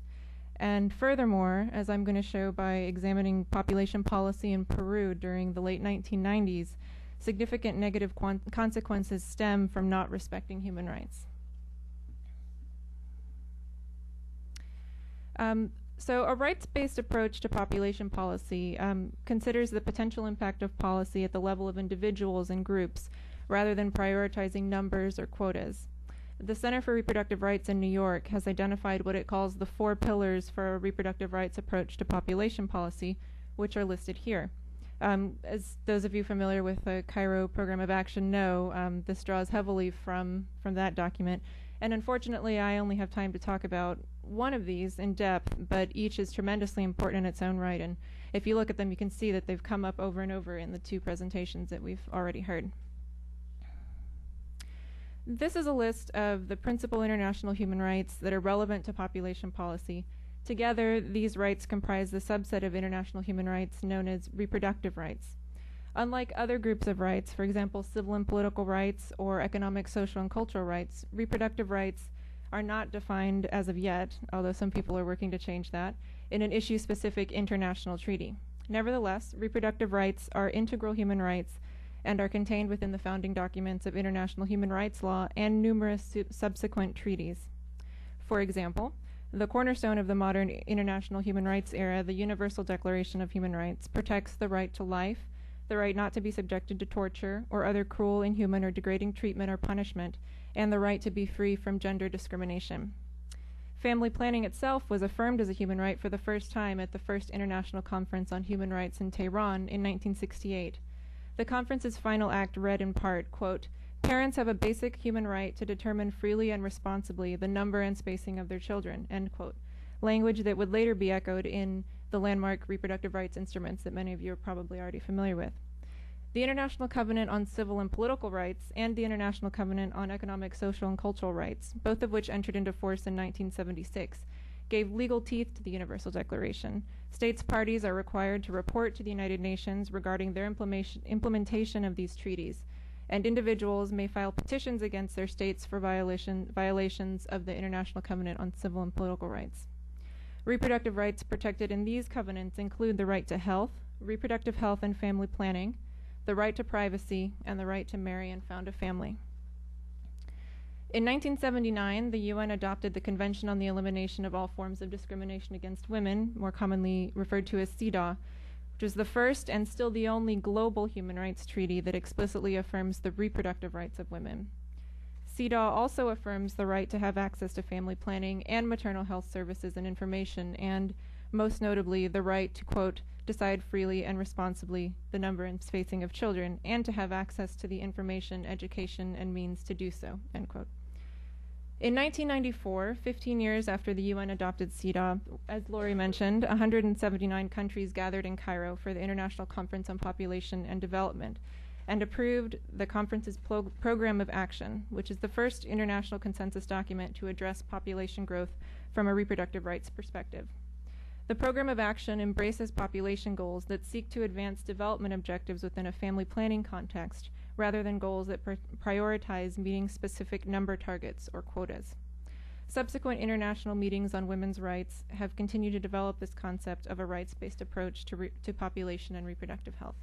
And furthermore, as I'm going to show by examining population policy in Peru during the late 1990s, significant negative consequences stem from not respecting human rights. So a rights-based approach to population policy considers the potential impact of policy at the level of individuals and groups, rather than prioritizing numbers or quotas. The Center for Reproductive Rights in New York has identified what it calls the 4 pillars for a reproductive rights approach to population policy, which are listed here. As those of you familiar with the Cairo Program of Action know, this draws heavily from that document. And unfortunately, I only have time to talk about one of these in depth, but each is tremendously important in its own right. And if you look at them, you can see that they've come up over and over in the 2 presentations that we've already heard. This is a list of the principal international human rights that are relevant to population policy. Together, these rights comprise the subset of international human rights known as reproductive rights. Unlike other groups of rights, for example, civil and political rights or economic, social, and cultural rights, reproductive rights are not defined as of yet, although some people are working to change that, in an issue-specific international treaty. Nevertheless, reproductive rights are integral human rights and are contained within the founding documents of international human rights law and numerous subsequent treaties. For example, the cornerstone of the modern international human rights era, the Universal Declaration of Human Rights, protects the right to life, the right not to be subjected to torture or other cruel, inhuman, or degrading treatment or punishment, and the right to be free from gender discrimination. Family planning itself was affirmed as a human right for the first time at the first International Conference on Human Rights in Tehran in 1968. The conference's final act read in part, quote, "Parents have a basic human right to determine freely and responsibly the number and spacing of their children," end quote, language that would later be echoed in the landmark reproductive rights instruments that many of you are probably already familiar with. The International Covenant on Civil and Political Rights and the International Covenant on Economic, Social, and Cultural Rights, both of which entered into force in 1976, gave legal teeth to the Universal Declaration. States parties are required to report to the United Nations regarding their implementation of these treaties, and individuals may file petitions against their states for violations of the International Covenant on Civil and Political Rights. Reproductive rights protected in these covenants include the right to health, reproductive health and family planning, the right to privacy, and the right to marry and found a family. In 1979, the UN adopted the Convention on the Elimination of All Forms of Discrimination Against Women, more commonly referred to as CEDAW, which is the first and still the only global human rights treaty that explicitly affirms the reproductive rights of women. CEDAW also affirms the right to have access to family planning and maternal health services and information, and, most notably, the right to, quote, decide freely and responsibly the number and spacing of children, and to have access to the information, education, and means to do so, end quote. In 1994, 15 years after the UN adopted CEDAW, as Lori mentioned, 179 countries gathered in Cairo for the International Conference on Population and Development and approved the conference's program of action, which is the first international consensus document to address population growth from a reproductive rights perspective. The program of action embraces population goals that seek to advance development objectives within a family planning context, rather than goals that prioritize meeting specific number targets or quotas. Subsequent international meetings on women's rights have continued to develop this concept of a rights-based approach to population and reproductive health.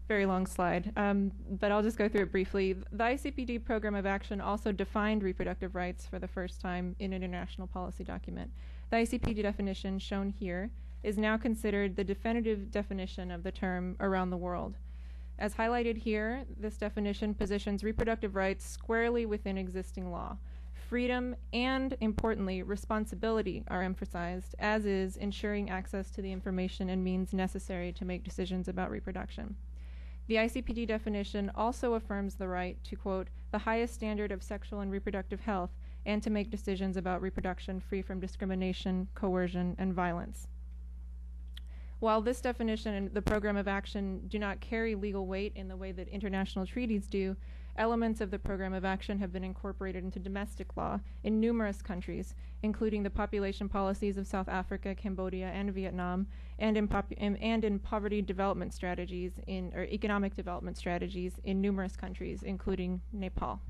Very long slide, but I'll just go through it briefly. The ICPD Program of Action also defined reproductive rights for the first time in an international policy document. The ICPD definition shown here is now considered the definitive definition of the term around the world. As highlighted here, this definition positions reproductive rights squarely within existing law. Freedom and, importantly, responsibility are emphasized, as is ensuring access to the information and means necessary to make decisions about reproduction. The ICPD definition also affirms the right to, quote, the highest standard of sexual and reproductive health, and to make decisions about reproduction free from discrimination, coercion, and violence. While this definition and the program of action do not carry legal weight in the way that international treaties do, elements of the program of action have been incorporated into domestic law in numerous countries, including the population policies of South Africa, Cambodia, and Vietnam, and in poverty development strategies or economic development strategies in numerous countries, including Nepal.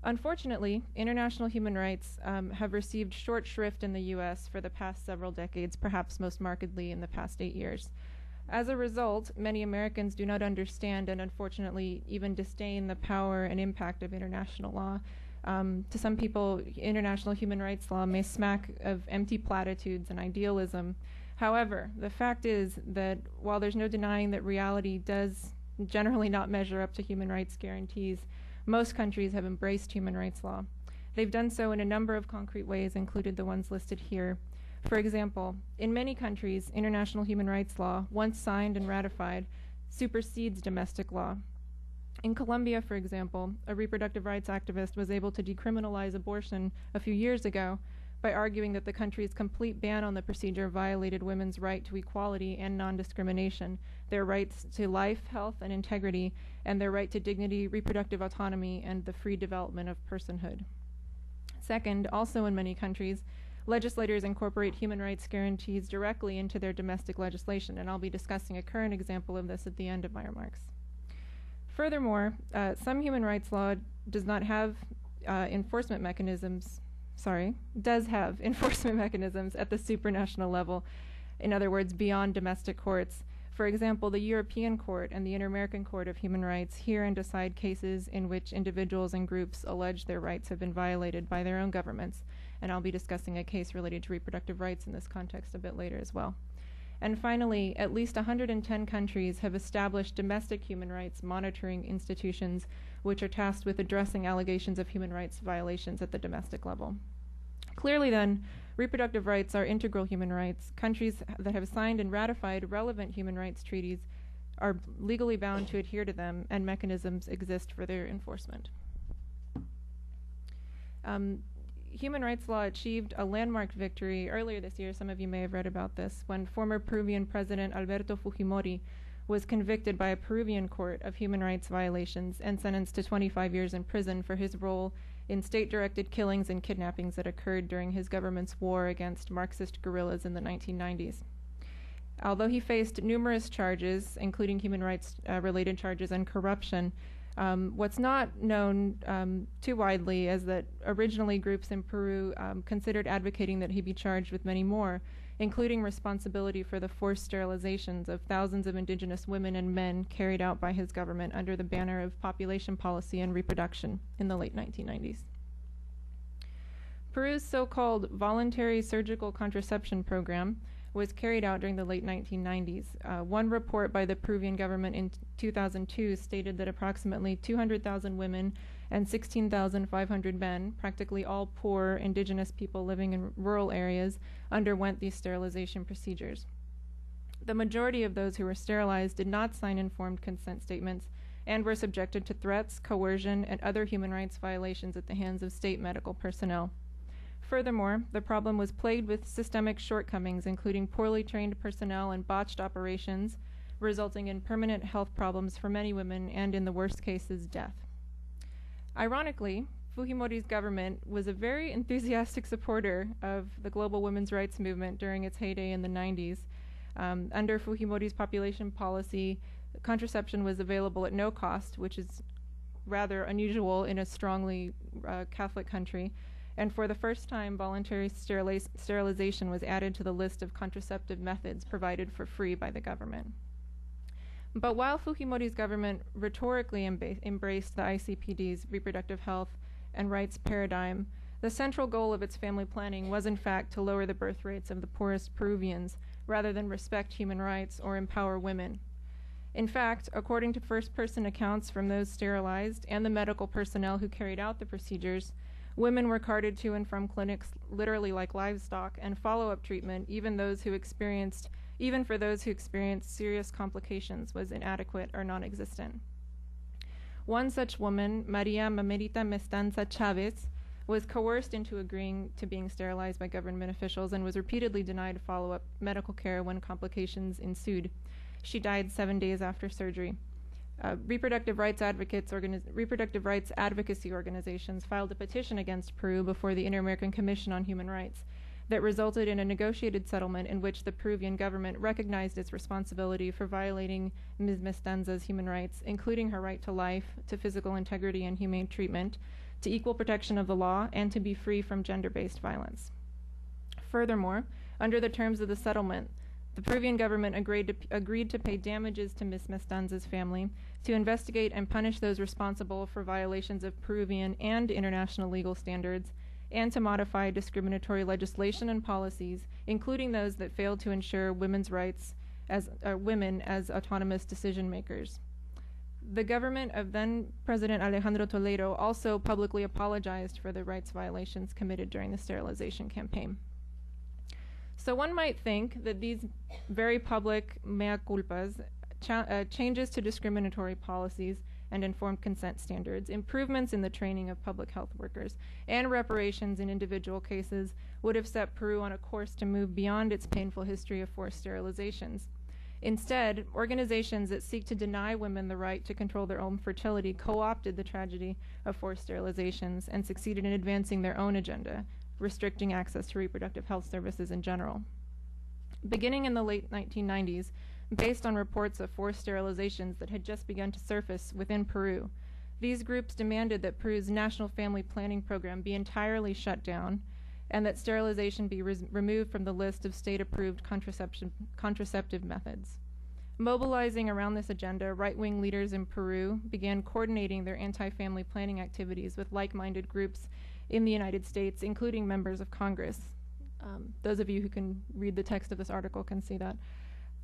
Unfortunately, international human rights have received short shrift in the U.S. for the past several decades, perhaps most markedly in the past 8 years. As a result, many Americans do not understand and unfortunately even disdain the power and impact of international law. To some people, international human rights law may smack of empty platitudes and idealism. However, the fact is that while there's no denying that reality does generally not measure up to human rights guarantees, most countries have embraced human rights law. They've done so in a number of concrete ways, included the ones listed here. For example, in many countries, international human rights law, once signed and ratified, supersedes domestic law. In Colombia, for example, a reproductive rights activist was able to decriminalize abortion a few years ago by arguing that the country's complete ban on the procedure violated women's right to equality and non-discrimination, their rights to life, health, and integrity, and their right to dignity, reproductive autonomy, and the free development of personhood. Second, also in many countries, legislators incorporate human rights guarantees directly into their domestic legislation, and I'll be discussing a current example of this at the end of my remarks. Furthermore, some human rights law does have enforcement mechanisms at the supranational level, in other words, beyond domestic courts. For example, the European Court and the Inter-American Court of Human Rights hear and decide cases in which individuals and groups allege their rights have been violated by their own governments, and I'll be discussing a case related to reproductive rights in this context a bit later as well. And finally, at least 110 countries have established domestic human rights monitoring institutions which are tasked with addressing allegations of human rights violations at the domestic level. Clearly then, reproductive rights are integral human rights. Countries that have signed and ratified relevant human rights treaties are legally bound to adhere to them, and mechanisms exist for their enforcement. Human rights law achieved a landmark victory earlier this year. Some of you may have read about this, when former Peruvian President Alberto Fujimori was convicted by a Peruvian court of human rights violations and sentenced to 25 years in prison for his role in state-directed killings and kidnappings that occurred during his government's war against Marxist guerrillas in the 1990s. Although he faced numerous charges, including human rights-related charges and corruption, what's not known too widely is that originally groups in Peru considered advocating that he be charged with many more, including responsibility for the forced sterilizations of thousands of indigenous women and men carried out by his government under the banner of population policy and reproduction in the late 1990s. Peru's so-called voluntary surgical contraception program was carried out during the late 1990s. One report by the Peruvian government in 2002 stated that approximately 200,000 women and 16,500 men, practically all poor indigenous people living in rural areas, underwent these sterilization procedures. The majority of those who were sterilized did not sign informed consent statements and were subjected to threats, coercion, and other human rights violations at the hands of state medical personnel. Furthermore, the problem was plagued with systemic shortcomings, including poorly trained personnel and botched operations, resulting in permanent health problems for many women and, in the worst cases, death. Ironically, Fujimori's government was a very enthusiastic supporter of the global women's rights movement during its heyday in the 90s. Under Fujimori's population policy, contraception was available at no cost, which is rather unusual in a strongly Catholic country. And for the first time, voluntary sterilization was added to the list of contraceptive methods provided for free by the government. But while Fujimori's government rhetorically embraced the ICPD's reproductive health and rights paradigm, the central goal of its family planning was in fact to lower the birth rates of the poorest Peruvians rather than respect human rights or empower women. In fact, according to first-person accounts from those sterilized and the medical personnel who carried out the procedures, women were carted to and from clinics literally like livestock, and follow-up treatment, even for those who experienced serious complications, was inadequate or non-existent. One such woman, Maria Mamerita Mestanza Chavez, was coerced into agreeing to being sterilized by government officials and was repeatedly denied follow-up medical care when complications ensued. She died 7 days after surgery. Reproductive rights advocacy organizations filed a petition against Peru before the Inter-American Commission on Human Rights that resulted in a negotiated settlement in which the Peruvian government recognized its responsibility for violating Ms. Mestanza's human rights, including her right to life, to physical integrity and humane treatment, to equal protection of the law, and to be free from gender-based violence. Furthermore, under the terms of the settlement, the Peruvian government agreed to pay damages to Ms. Mestanza's family, to investigate and punish those responsible for violations of Peruvian and international legal standards, and to modify discriminatory legislation and policies, including those that failed to ensure women's rights as women as autonomous decision makers. The government of then President Alejandro Toledo also publicly apologized for the rights violations committed during the sterilization campaign. So one might think that these very public mea culpas, changes to discriminatory policies and informed consent standards, improvements in the training of public health workers, and reparations in individual cases would have set Peru on a course to move beyond its painful history of forced sterilizations. Instead, organizations that seek to deny women the right to control their own fertility co-opted the tragedy of forced sterilizations and succeeded in advancing their own agenda, restricting access to reproductive health services in general. Beginning in the late 1990s, based on reports of forced sterilizations that had just begun to surface within Peru, these groups demanded that Peru's National Family Planning Program be entirely shut down and that sterilization be removed from the list of state-approved contraceptive methods. Mobilizing around this agenda, right-wing leaders in Peru began coordinating their anti-family planning activities with like-minded groups in the United States, including members of Congress. Those of you who can read the text of this article can see that.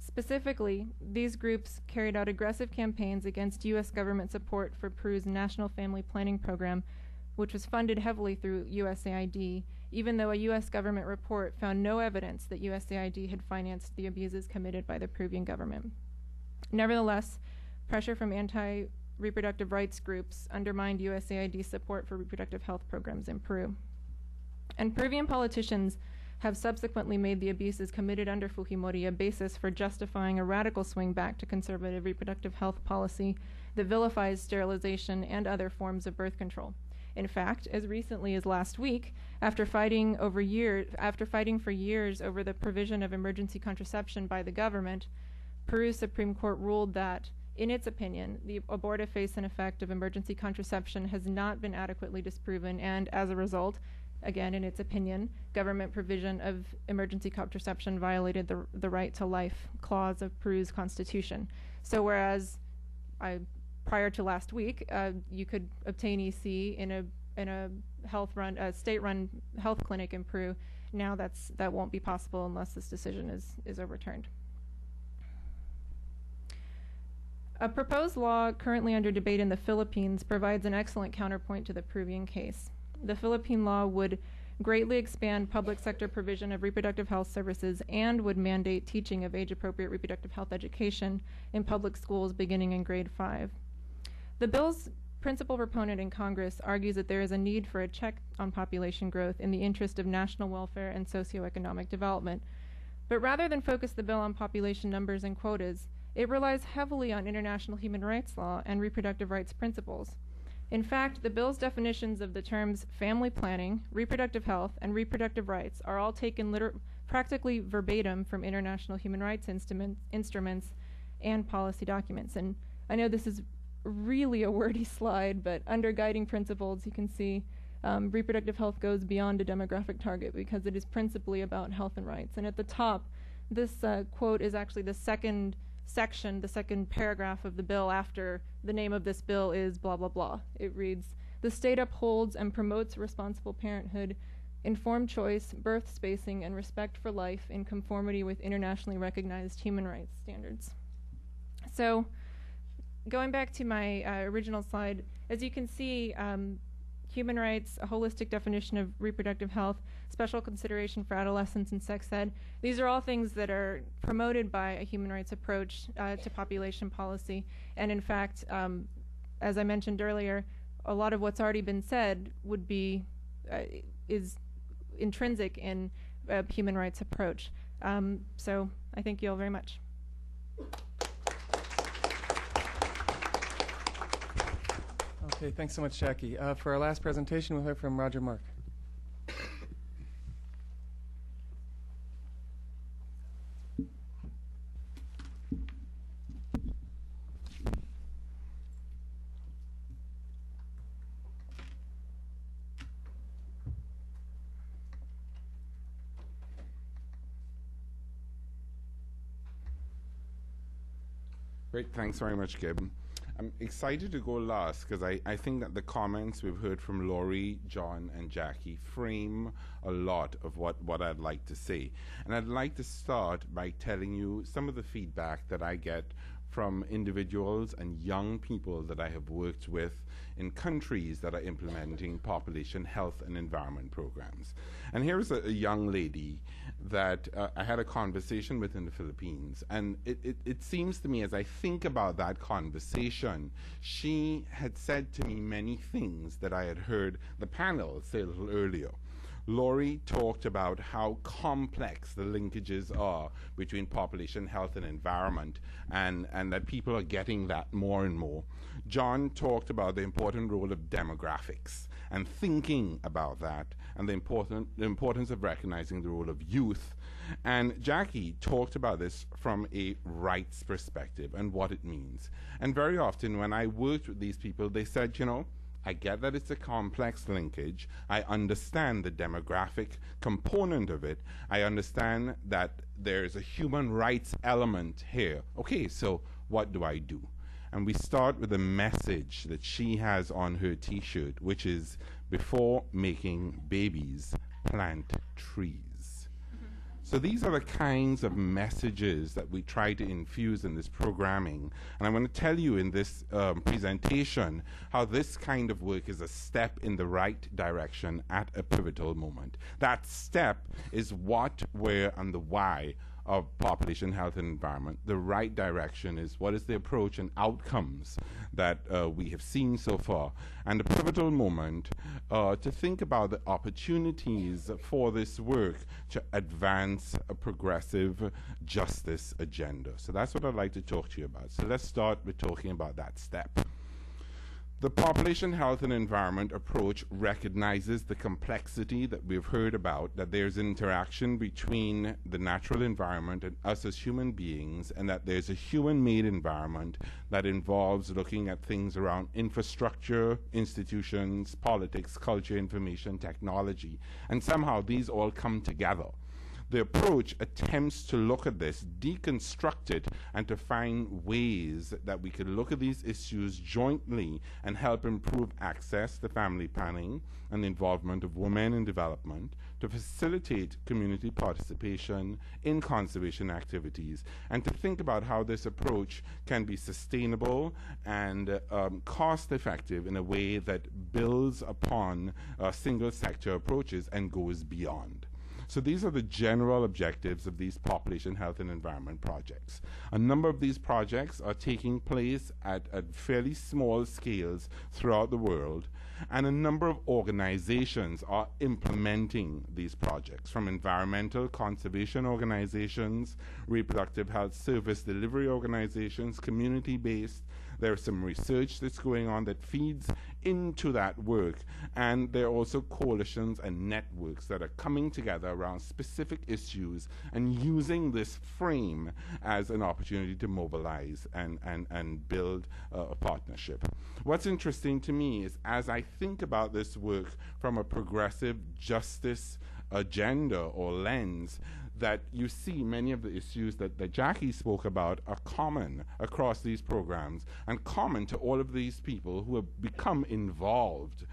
Specifically, these groups carried out aggressive campaigns against U.S. government support for Peru's National Family Planning Program, which was funded heavily through USAID, even though a U.S. government report found no evidence that USAID had financed the abuses committed by the Peruvian government. Nevertheless, pressure from anti-reproductive rights groups undermined USAID's support for reproductive health programs in Peru. And Peruvian politicians have subsequently made the abuses committed under Fujimori a basis for justifying a radical swing back to conservative reproductive health policy that vilifies sterilization and other forms of birth control. In fact, as recently as last week, after fighting for years over the provision of emergency contraception by the government, Peru's Supreme Court ruled that, in its opinion, the abortive face and effect of emergency contraception has not been adequately disproven, and as a result, again, in its opinion, government provision of emergency contraception violated the right to life clause of Peru's constitution. So whereas prior to last week, you could obtain EC in a state-run health clinic in Peru. Now that won't be possible unless this decision is overturned. A proposed law currently under debate in the Philippines provides an excellent counterpoint to the Peruvian case. The Philippine law would greatly expand public sector provision of reproductive health services and would mandate teaching of age-appropriate reproductive health education in public schools beginning in grade 5. The bill's principal proponent in Congress argues that there is a need for a check on population growth in the interest of national welfare and socioeconomic development. But rather than focus the bill on population numbers and quotas, it relies heavily on international human rights law and reproductive rights principles. In fact, the bill's definitions of the terms family planning, reproductive health, and reproductive rights are all taken practically verbatim from international human rights instruments and policy documents. And I know this is really a wordy slide, but under guiding principles, you can see reproductive health goes beyond a demographic target because it is principally about health and rights. And at the top, this quote is actually the second section, the second paragraph of the bill after the name of this bill is blah, blah, blah. It reads, "The state upholds and promotes responsible parenthood, informed choice, birth spacing, and respect for life in conformity with internationally recognized human rights standards." So going back to my original slide, as you can see, human rights, a holistic definition of reproductive health, special consideration for adolescents and sex ed. These are all things that are promoted by a human rights approach to population policy. And in fact, as I mentioned earlier, a lot of what's already been said would be, is intrinsic in a human rights approach. So I thank you all very much. Okay, thanks so much, Jackie. For our last presentation, we'll hear from Roger Mark. Great, thanks very much, Gib. I'm excited to go last because I think that the comments we've heard from Laurie, John, and Jackie frame a lot of what I'd like to say. And I'd like to start by telling you some of the feedback that I get from individuals and young people that I have worked with in countries that are implementing population health and environment programs. And here's a young lady that I had a conversation with in the Philippines, and it seems to me as I think about that conversation, she had said to me many things that I had heard the panel say a little earlier. Laurie talked about how complex the linkages are between population health and environment, and that people are getting that more and more. John talked about the important role of demographics and thinking about that, and the importance of recognizing the role of youth. And Jackie talked about this from a rights perspective and what it means. And very often when I worked with these people, they said, you know, I get that it's a complex linkage. I understand the demographic component of it. I understand that there's a human rights element here. Okay, so what do I do? And we start with a message that she has on her T-shirt, which is, before making babies, plant trees. So these are the kinds of messages that we try to infuse in this programming. And I'm going to tell you in this presentation how this kind of work is a step in the right direction at a pivotal moment. That step is what, where, and the why of population health and environment. The right direction is what is the approach and outcomes that we have seen so far, and a pivotal moment to think about the opportunities for this work to advance a progressive justice agenda. So that's what I'd like to talk to you about. So let's start with talking about that step. The population health and environment approach recognizes the complexity that we've heard about, that there's an interaction between the natural environment and us as human beings, and that there's a human-made environment that involves looking at things around infrastructure, institutions, politics, culture, information, technology, and somehow these all come together. The approach attempts to look at this, deconstruct it, and to find ways that we can look at these issues jointly and help improve access to family planning and the involvement of women in development, to facilitate community participation in conservation activities, and to think about how this approach can be sustainable and cost-effective in a way that builds upon single sector approaches and goes beyond. So these are the general objectives of these population health and environment projects. A number of these projects are taking place at fairly small scales throughout the world, and a number of organizations are implementing these projects, from environmental conservation organizations, reproductive health service delivery organizations, community-based. There's some research that's going on that feeds into that work, and there are also coalitions and networks that are coming together around specific issues and using this frame as an opportunity to mobilize and build a partnership. What's interesting to me is, as I think about this work from a progressive justice agenda or lens, that you see many of the issues that Jackie spoke about are common across these programs and common to all of these people who have become involved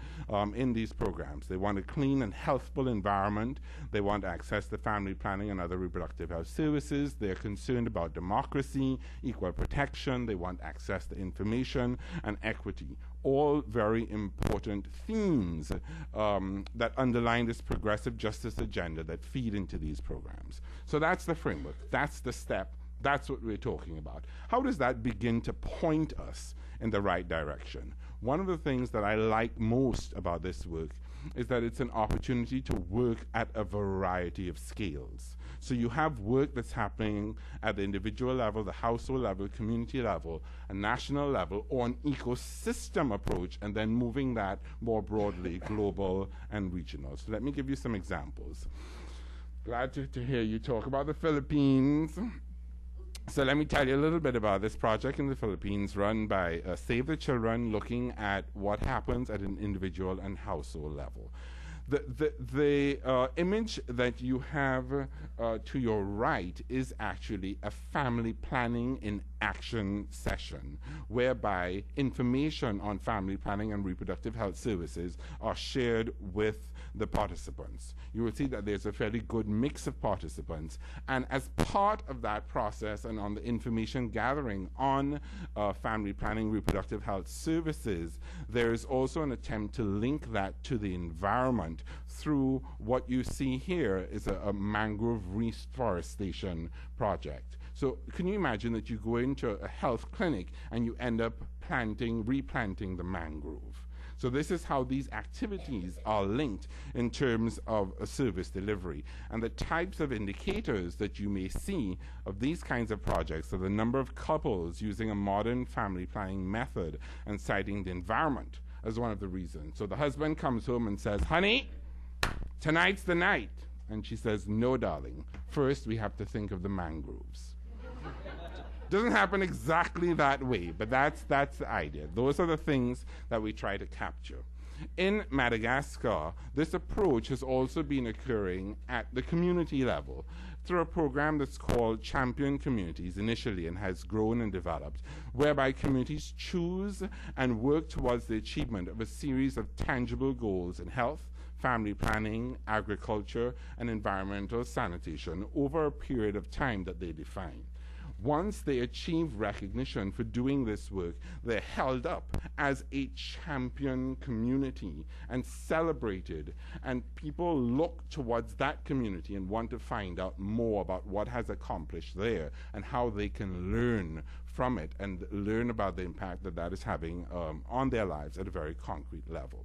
in these programs. They want a clean and healthful environment. They want access to family planning and other reproductive health services. They're concerned about democracy, equal protection. They want access to information and equity. All very important themes that underline this progressive justice agenda that feed into these programs. So that's the framework, that's the step, that's what we're talking about. How does that begin to point us in the right direction? One of the things that I like most about this work is that it's an opportunity to work at a variety of scales. So you have work that's happening at the individual level, the household level, community level, a national level, or an ecosystem approach, and then moving that more broadly, global and regional. So let me give you some examples. Glad to hear you talk about the Philippines. So let me tell you a little bit about this project in the Philippines run by Save the Children, looking at what happens at an individual and household level. The image that you have to your right is actually a family planning in action session, whereby information on family planning and reproductive health services are shared with the participants. You will see that there's a fairly good mix of participants, and as part of that process and on the information gathering on family planning, reproductive health services, there is also an attempt to link that to the environment through what you see here is a mangrove reforestation project. So can you imagine that you go into a health clinic and you end up replanting the mangrove? So this is how these activities are linked in terms of a service delivery. And the types of indicators that you may see of these kinds of projects are the number of couples using a modern family planning method and citing the environment as one of the reasons. So the husband comes home and says, "Honey, tonight's the night." And she says, "No, darling. First, we have to think of the mangroves." Doesn't happen exactly that way, but that's the idea. Those are the things that we try to capture. In Madagascar, this approach has also been occurring at the community level through a program that's called Champion Communities initially, and has grown and developed, whereby communities choose and work towards the achievement of a series of tangible goals in health, family planning, agriculture, and environmental sanitation over a period of time that they define. Once they achieve recognition for doing this work, they're held up as a champion community and celebrated, and people look towards that community and want to find out more about what has accomplished there and how they can learn from it and learn about the impact that that is having on their lives at a very concrete level.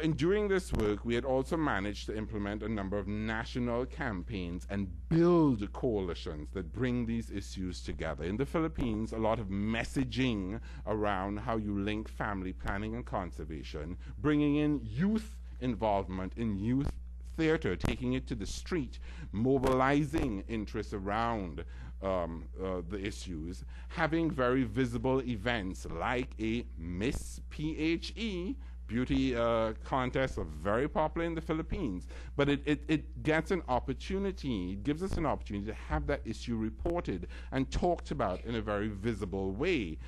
In doing this work, we had also managed to implement a number of national campaigns and build coalitions that bring these issues together. In the Philippines, a lot of messaging around how you link family planning and conservation, bringing in youth involvement in youth theater, taking it to the street, mobilizing interest around the issues, having very visible events like a Miss PHE beauty contests are very popular in the Philippines, but it gets an opportunity, it gives us an opportunity to have that issue reported and talked about in a very visible way,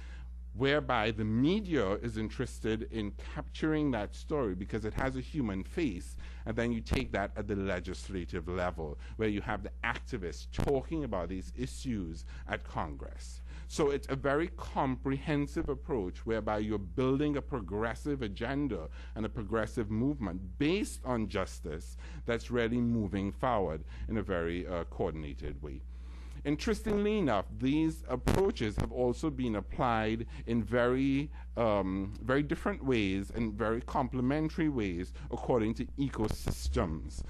whereby the media is interested in capturing that story because it has a human face, and then you take that at the legislative level, where you have the activists talking about these issues at Congress. So it's a very comprehensive approach whereby you're building a progressive agenda and a progressive movement based on justice that's really moving forward in a very coordinated way. Interestingly enough, these approaches have also been applied in very different ways and very complementary ways according to ecosystems.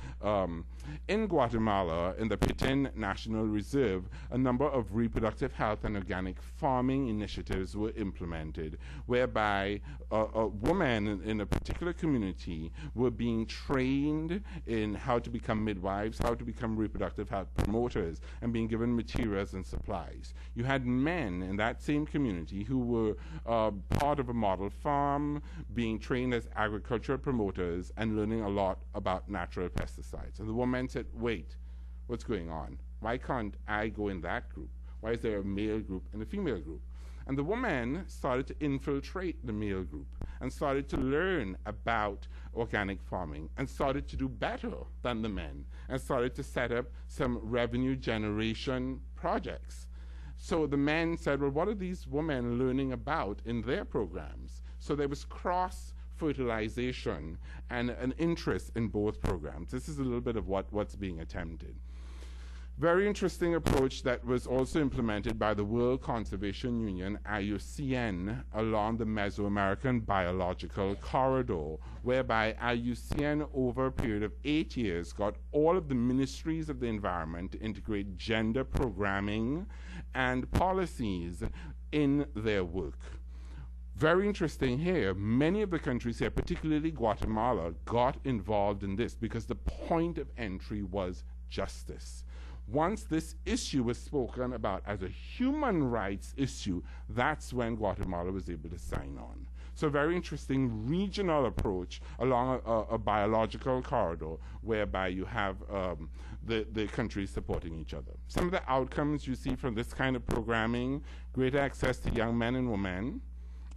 In Guatemala, in the Petén National Reserve, a number of reproductive health and organic farming initiatives were implemented, whereby women in a particular community were being trained in how to become midwives, how to become reproductive health promoters, and being given materials and supplies. You had men in that same community who were part of a model farm, being trained as agricultural promoters and learning a lot about natural pesticides. And the woman said, wait, what's going on? Why can't I go in that group? Why is there a male group and a female group? And the woman started to infiltrate the male group and started to learn about organic farming and started to do better than the men and started to set up some revenue generation projects. So the men said, well, what are these women learning about in their programs? So there was cross-fertilization and an interest in both programs. This is a little bit of what's being attempted. Very interesting approach that was also implemented by the World Conservation Union, IUCN, along the Mesoamerican Biological Corridor, whereby IUCN, over a period of 8 years, got all of the ministries of the environment to integrate gender programming and policies in their work. Very interesting here, many of the countries here, particularly Guatemala, got involved in this because the point of entry was justice. Once this issue was spoken about as a human rights issue, that's when Guatemala was able to sign on. So a very interesting regional approach along a biological corridor whereby you have the countries supporting each other. Some of the outcomes you see from this kind of programming: greater access to young men and women,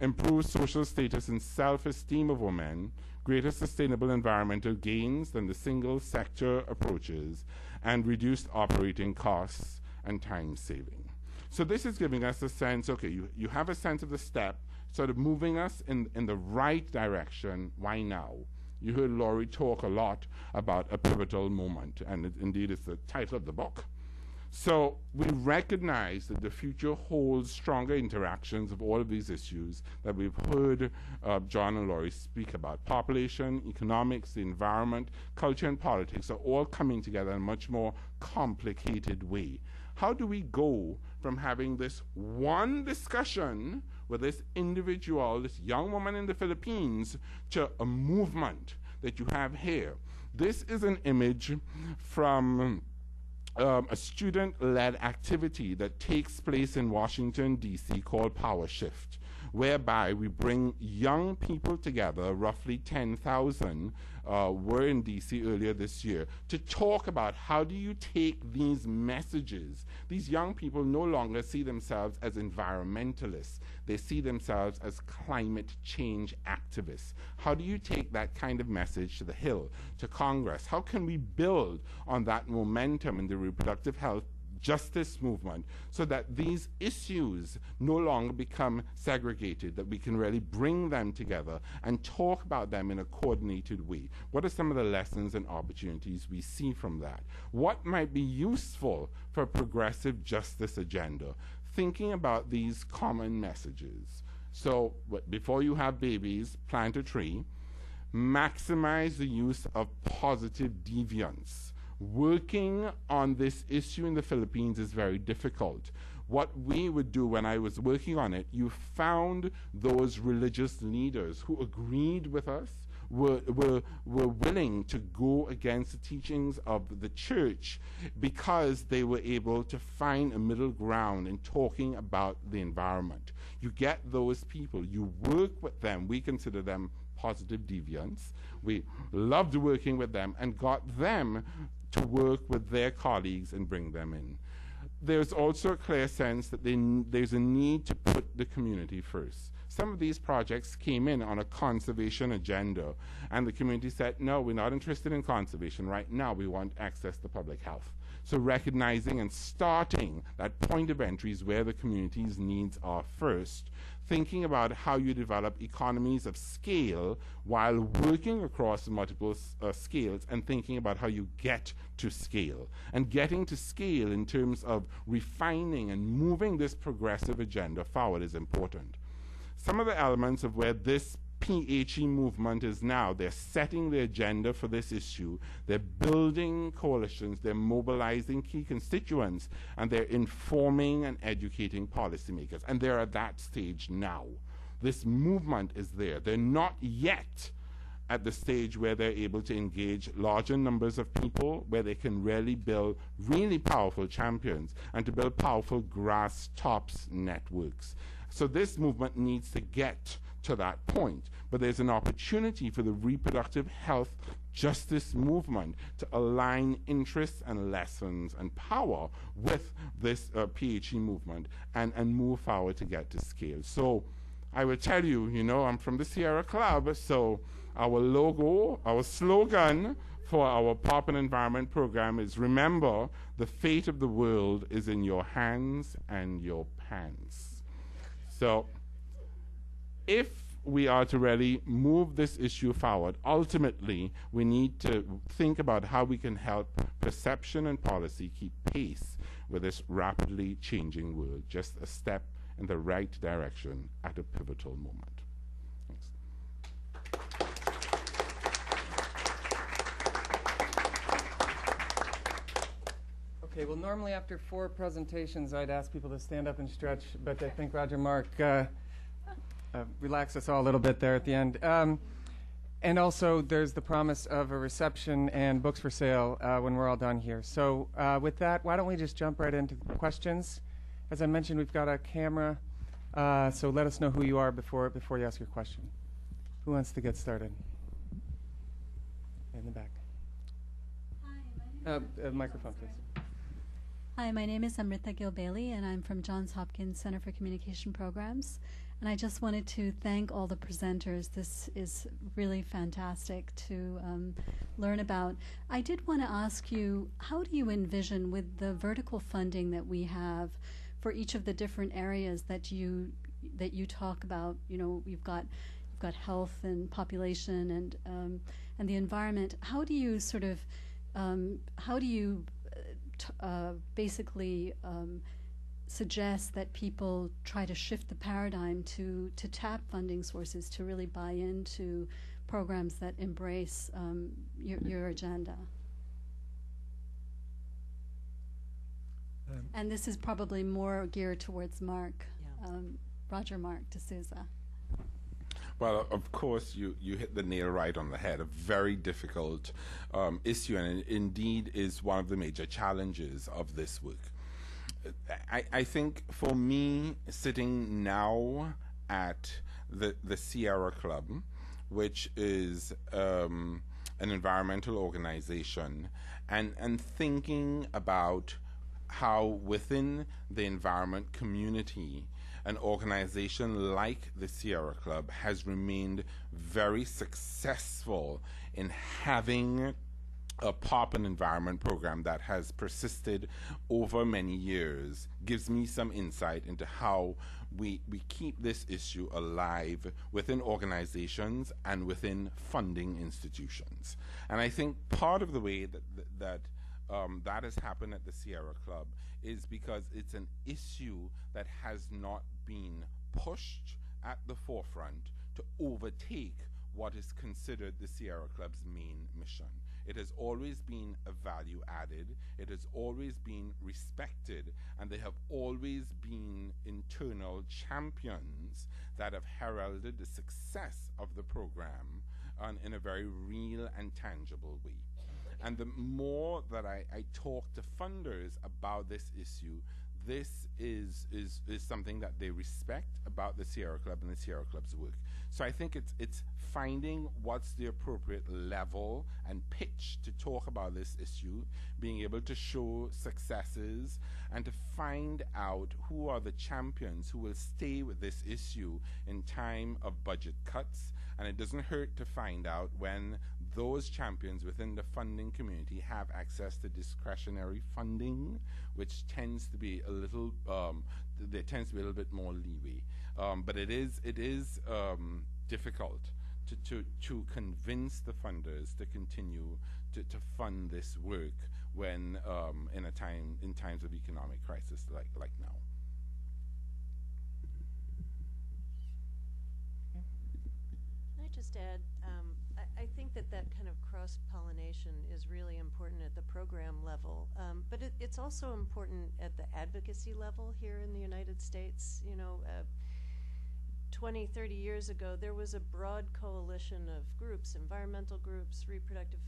improved social status and self-esteem of women, greater sustainable environmental gains than the single sector approaches, and reduced operating costs and time saving. So this is giving us a sense, okay, you have a sense of the step, sort of moving us in the right direction. Why now? You heard Laurie talk a lot about a pivotal moment, and indeed it's the title of the book. So we recognize that the future holds stronger interactions of all of these issues that we've heard John and Laurie speak about. Population, economics, the environment, culture, and politics are all coming together in a much more complicated way. How do we go from having this one discussion with this individual, this young woman in the Philippines, to a movement that you have here? This is an image from a student-led activity that takes place in Washington, D.C. called Power Shift, whereby we bring young people together, roughly 10,000 were in D.C. earlier this year, to talk about how do you take these messages. These young people no longer see themselves as environmentalists. They see themselves as climate change activists. How do you take that kind of message to the Hill, to Congress? How can we build on that momentum in the reproductive health justice movement, so that these issues no longer become segregated, that we can really bring them together and talk about them in a coordinated way. What are some of the lessons and opportunities we see from that? What might be useful for a progressive justice agenda? Thinking about these common messages. So before you have babies, plant a tree. Maximize the use of positive deviance. Working on this issue in the Philippines is very difficult. What we would do when I was working on it, you found those religious leaders who agreed with us, were willing to go against the teachings of the church because they were able to find a middle ground in talking about the environment. You get those people, you work with them, we consider them positive deviants. We loved working with them and got them to work with their colleagues and bring them in. There's also a clear sense that there's a need to put the community first. Some of these projects came in on a conservation agenda, and the community said, no, we're not interested in conservation right now, we want access to public health. So recognizing and starting that point of entry is where the community's needs are first, thinking about how you develop economies of scale while working across multiple scales, and thinking about how you get to scale. And getting to scale in terms of refining and moving this progressive agenda forward is important. Some of the elements of where this PHE movement is now, they're setting the agenda for this issue, they're building coalitions, they're mobilizing key constituents, and they're informing and educating policymakers. And they're at that stage now. This movement is there. They're not yet at the stage where they're able to engage larger numbers of people, where they can really build really powerful champions and to build powerful grass tops networks. So this movement needs to get to that point. But there's an opportunity for the reproductive health justice movement to align interests and lessons and power with this PHE movement and move forward to get to scale. So I will tell you, I'm from the Sierra Club, so our logo, our slogan for our Pop and Environment program is, remember, the fate of the world is in your hands and your pants. So if we are to really move this issue forward, ultimately we need to think about how we can help perception and policy keep pace with this rapidly changing world, just a step in the right direction at a pivotal moment. Thanks. Okay, well, normally after 4 presentations, I'd ask people to stand up and stretch, but I think Roger Mark relaxed us all a little bit there at the end. And also, there's the promise of a reception and books for sale when we're all done here. So with that, why don't we just jump right into questions? As I mentioned, we've got a camera, so let us know who you are before you ask your question. Who wants to get started? In the back. Hi, microphone, please. Hi, my name is Amrita Gil-Bailey, and I'm from Johns Hopkins Center for Communication Programs. And I just wanted to thank all the presenters. This is really fantastic to learn about. I did want to ask you, how do you envision, with the vertical funding that we have for each of the different areas that you talk about? You've got health and population and the environment. How do you sort of basically suggest that people try to shift the paradigm to tap funding sources to really buy into programs that embrace your agenda? And this is probably more geared towards Mark, Roger Mark D'Souza. Well, of course, you hit the nail right on the head. A very difficult issue, and it indeed is one of the major challenges of this work. I think for me, sitting now at the Sierra Club, which is an environmental organization, and thinking about how within the environment community, an organization like the Sierra Club has remained very successful in having a pop and environment program that has persisted over many years gives me some insight into how we keep this issue alive within organizations and within funding institutions. And I think part of the way that has happened at the Sierra Club is because it's an issue that has not been pushed at the forefront to overtake what is considered the Sierra Club's main mission. It has always been a value added, it has always been respected, and there have always been internal champions that have heralded the success of the program in a very real and tangible way. And the more that I talk to funders about this issue, this is something that they respect about the Sierra Club and the Sierra Club's work. So I think it's finding what's the appropriate level and pitch to talk about this issue, being able to show successes, and to find out who are the champions who will stay with this issue in time of budget cuts. And it doesn't hurt to find out when those champions within the funding community have access to discretionary funding, which tends to be a little, there tends to be a little bit more leeway. But it is difficult to convince the funders to continue to fund this work when in times of economic crisis like now. Can I just add, I think that kind of cross-pollination is really important at the program level, but it's also important at the advocacy level here in the United States. You know, 20, 30 years ago, there was a broad coalition of groups, environmental groups, reproductive,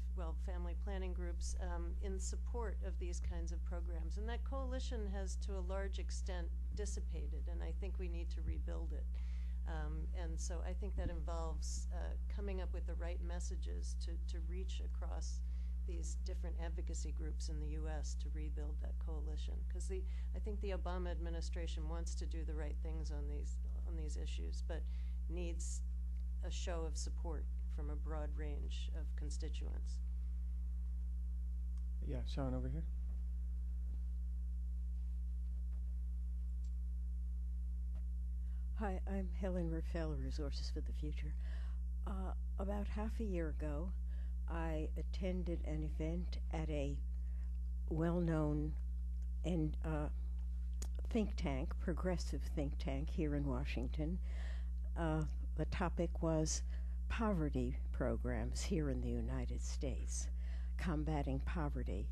family planning groups, in support of these kinds of programs. And that coalition has, to a large extent, dissipated, and I think we need to rebuild it. And so I think that involves coming up with the right messages to reach across these different advocacy groups in the U.S. to rebuild that coalition. Because I think the Obama administration wants to do the right things on these issues, but needs a show of support from a broad range of constituents. Yeah, Sean over here. Hi, I'm Helen Rafael, Resources for the Future. About half a year ago, I attended an event at a well-known think tank, progressive think tank here in Washington. The topic was poverty programs here in the United States, combating poverty.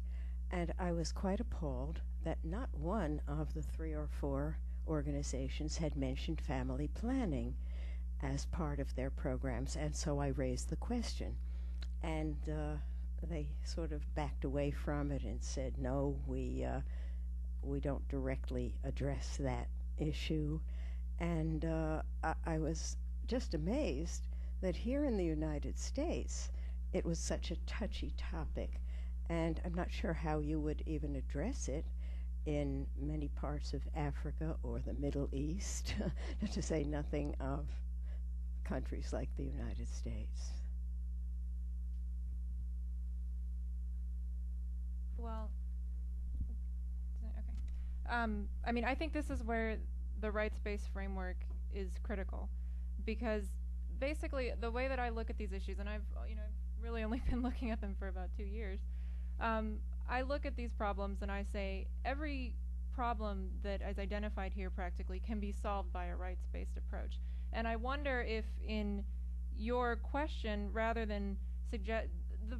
And I was quite appalled that not one of the 3 or 4 organizations had mentioned family planning as part of their programs, and so I raised the question. And they sort of backed away from it and said, no, we don't directly address that issue. And I was just amazed that here in the United States, it was such a touchy topic. And I'm not sure how you would even address it in many parts of Africa or the Middle East, to say nothing of countries like the United States. Well, okay. I mean, I think this is where the rights-based framework is critical, because basically the way that I look at these issues, and I've really only been looking at them for about 2 years, I look at these problems and I say every problem that is identified here practically can be solved by a rights-based approach. And I wonder if in your question, rather than suggest,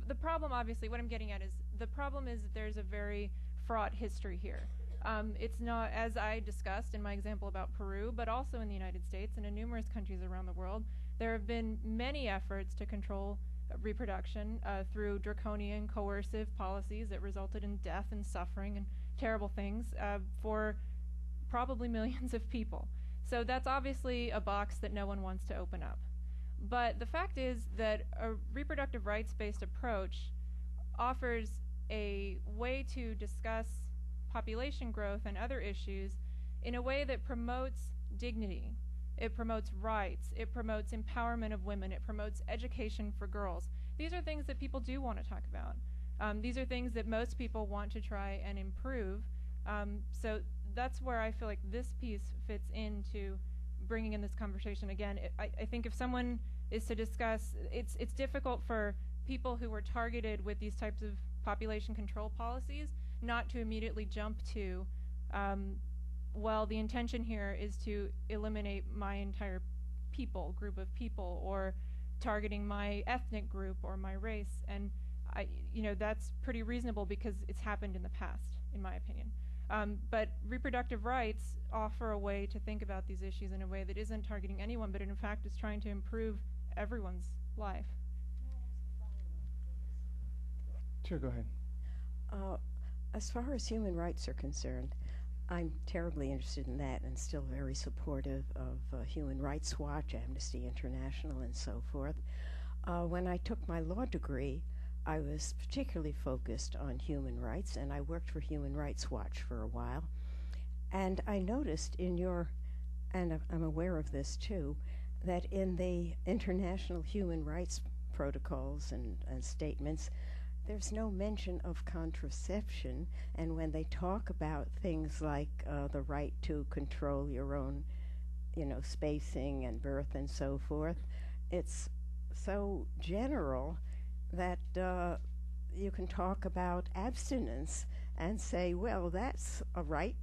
the problem, obviously, what I'm getting at is the problem is that there's a very fraught history here. It's not, as I discussed in my example about Peru, but also in the United States and in numerous countries around the world, there have been many efforts to control reproduction through draconian, coercive policies that resulted in death and suffering and terrible things for probably millions of people. So that's obviously a box that no one wants to open up. But the fact is that a reproductive rights-based approach offers a way to discuss population growth and other issues in a way that promotes dignity. It promotes rights. It promotes empowerment of women. It promotes education for girls. These are things that people do want to talk about. These are things that most people want to try and improve. So that's where I feel like this piece fits into bringing in this conversation. Again, I think if someone is to discuss, it's difficult for people who were targeted with these types of population control policies not to immediately jump to, well, the intention here is to eliminate my entire group of people, or targeting my ethnic group or my race. And that's pretty reasonable because it's happened in the past, in my opinion. But reproductive rights offer a way to think about these issues in a way that isn't targeting anyone, but in fact is trying to improve everyone's life. Sure, go ahead. As far as human rights are concerned, I'm terribly interested in that and still very supportive of Human Rights Watch, Amnesty International, and so forth. When I took my law degree, I was particularly focused on human rights, and I worked for Human Rights Watch for a while. And I noticed in your, and I'm aware of this too, that in the international human rights protocols and statements, there's no mention of contraception, and when they talk about things like the right to control your own, spacing and birth and so forth, it's so general that you can talk about abstinence and say, well, that's a right,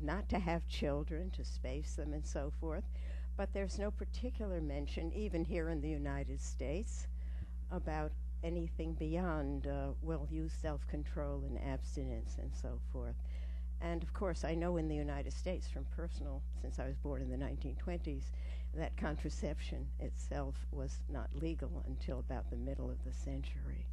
not to have children, to space them and so forth, but there's no particular mention, even here in the United States, about anything beyond well-used self-control and abstinence and so forth. And of course, I know in the United States from personal, since I was born in the 1920s, that contraception itself was not legal until about the middle of the century.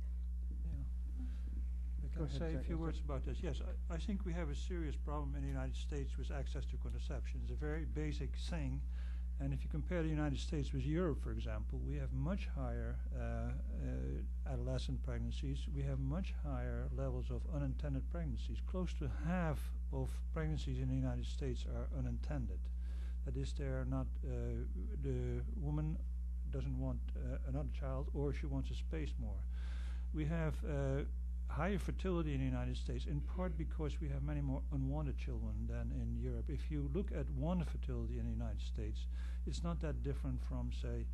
I can say a few words about this. Yes, I think we have a serious problem in the United States with access to contraception. It's a very basic thing. And if you compare the United States with Europe, for example, we have much higher adolescent pregnancies. We have much higher levels of unintended pregnancies. Close to half of pregnancies in the United States are unintended. That is, they're not, the woman doesn't want another child, or she wants to space more. We have higher fertility in the United States, in part because we have many more unwanted children than in Europe. If you look at wanted fertility in the United States, it's not that different from, say,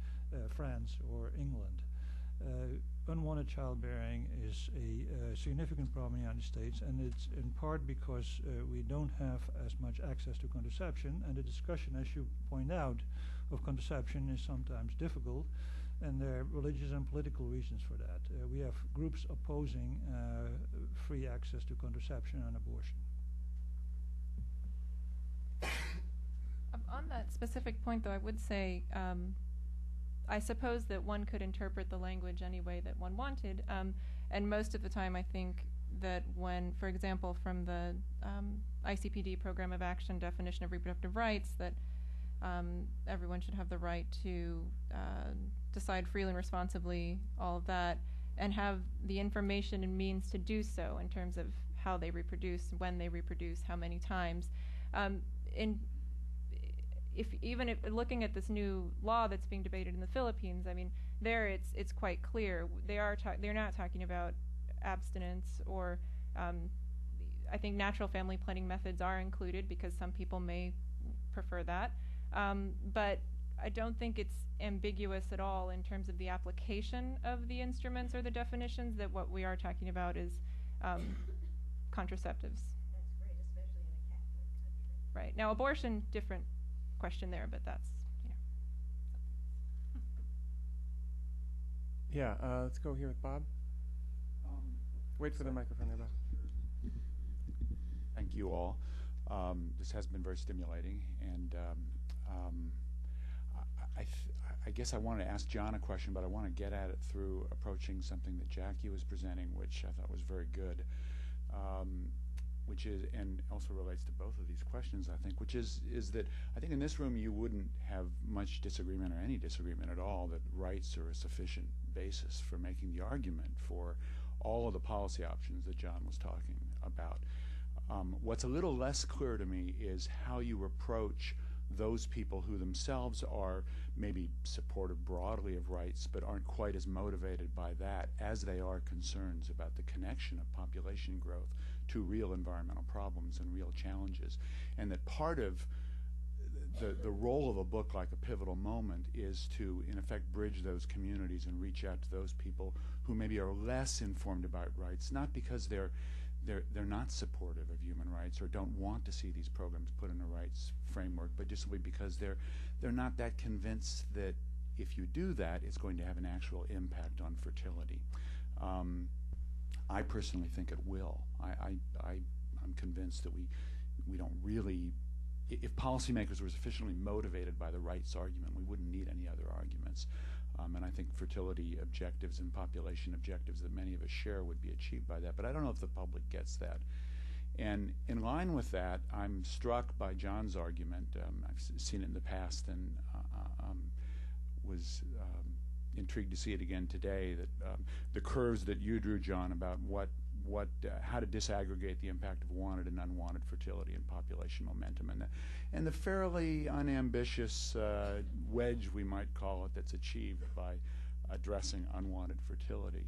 France or England. Unwanted childbearing is a significant problem in the United States, and it's in part because we don't have as much access to contraception, and the discussion, as you point out, of contraception is sometimes difficult. And there are religious and political reasons for that. We have groups opposing free access to contraception and abortion. On that specific point, though, I would say, I suppose that one could interpret the language any way that one wanted. And most of the time, I think that when, for example, from the ICPD Program of Action definition of reproductive rights, that everyone should have the right to decide freely and responsibly, all of that, and have the information and means to do so in terms of how they reproduce, when they reproduce, how many times. If looking at this new law that's being debated in the Philippines, I mean, there it's quite clear they're not talking about abstinence or I think natural family planning methods are included because some people may prefer that, but I don't think it's ambiguous at all in terms of the application of the instruments or the definitions, that what we are talking about is contraceptives. That's great, especially in a Catholic country. Right. Now, abortion, different question there, but that's, Yeah, let's go here with Bob. Wait for the microphone there, Bob. Thank you all. This has been very stimulating, and I guess I want to ask John a question, but I want to get at it through approaching something that Jackie was presenting, which I thought was very good, which is, and also relates to both of these questions, I think, which is that I think in this room you wouldn't have much disagreement or any disagreement at all that rights are a sufficient basis for making the argument for all of the policy options that John was talking about. What's a little less clear to me is how you approach those people who themselves are maybe supportive broadly of rights but aren't quite as motivated by that as they are concerns about the connection of population growth to real environmental problems and real challenges. And that part of the role of a book like A Pivotal Moment is to, in effect, bridge those communities and reach out to those people who maybe are less informed about rights, not because they're not supportive of human rights or don't want to see these programs put in a rights framework, but just simply because they're not that convinced that if you do that, it's going to have an actual impact on fertility. I personally think it will. I'm convinced that we don't really. If policymakers were sufficiently motivated by the rights argument, we wouldn't need any other arguments. And I think fertility objectives and population objectives that many of us share would be achieved by that. But I don't know if the public gets that. And in line with that, I'm struck by John's argument. I've seen it in the past and was intrigued to see it again today, that the curves that you drew, John, about how to disaggregate the impact of wanted and unwanted fertility and population momentum, and the fairly unambitious wedge, we might call it, that's achieved by addressing unwanted fertility.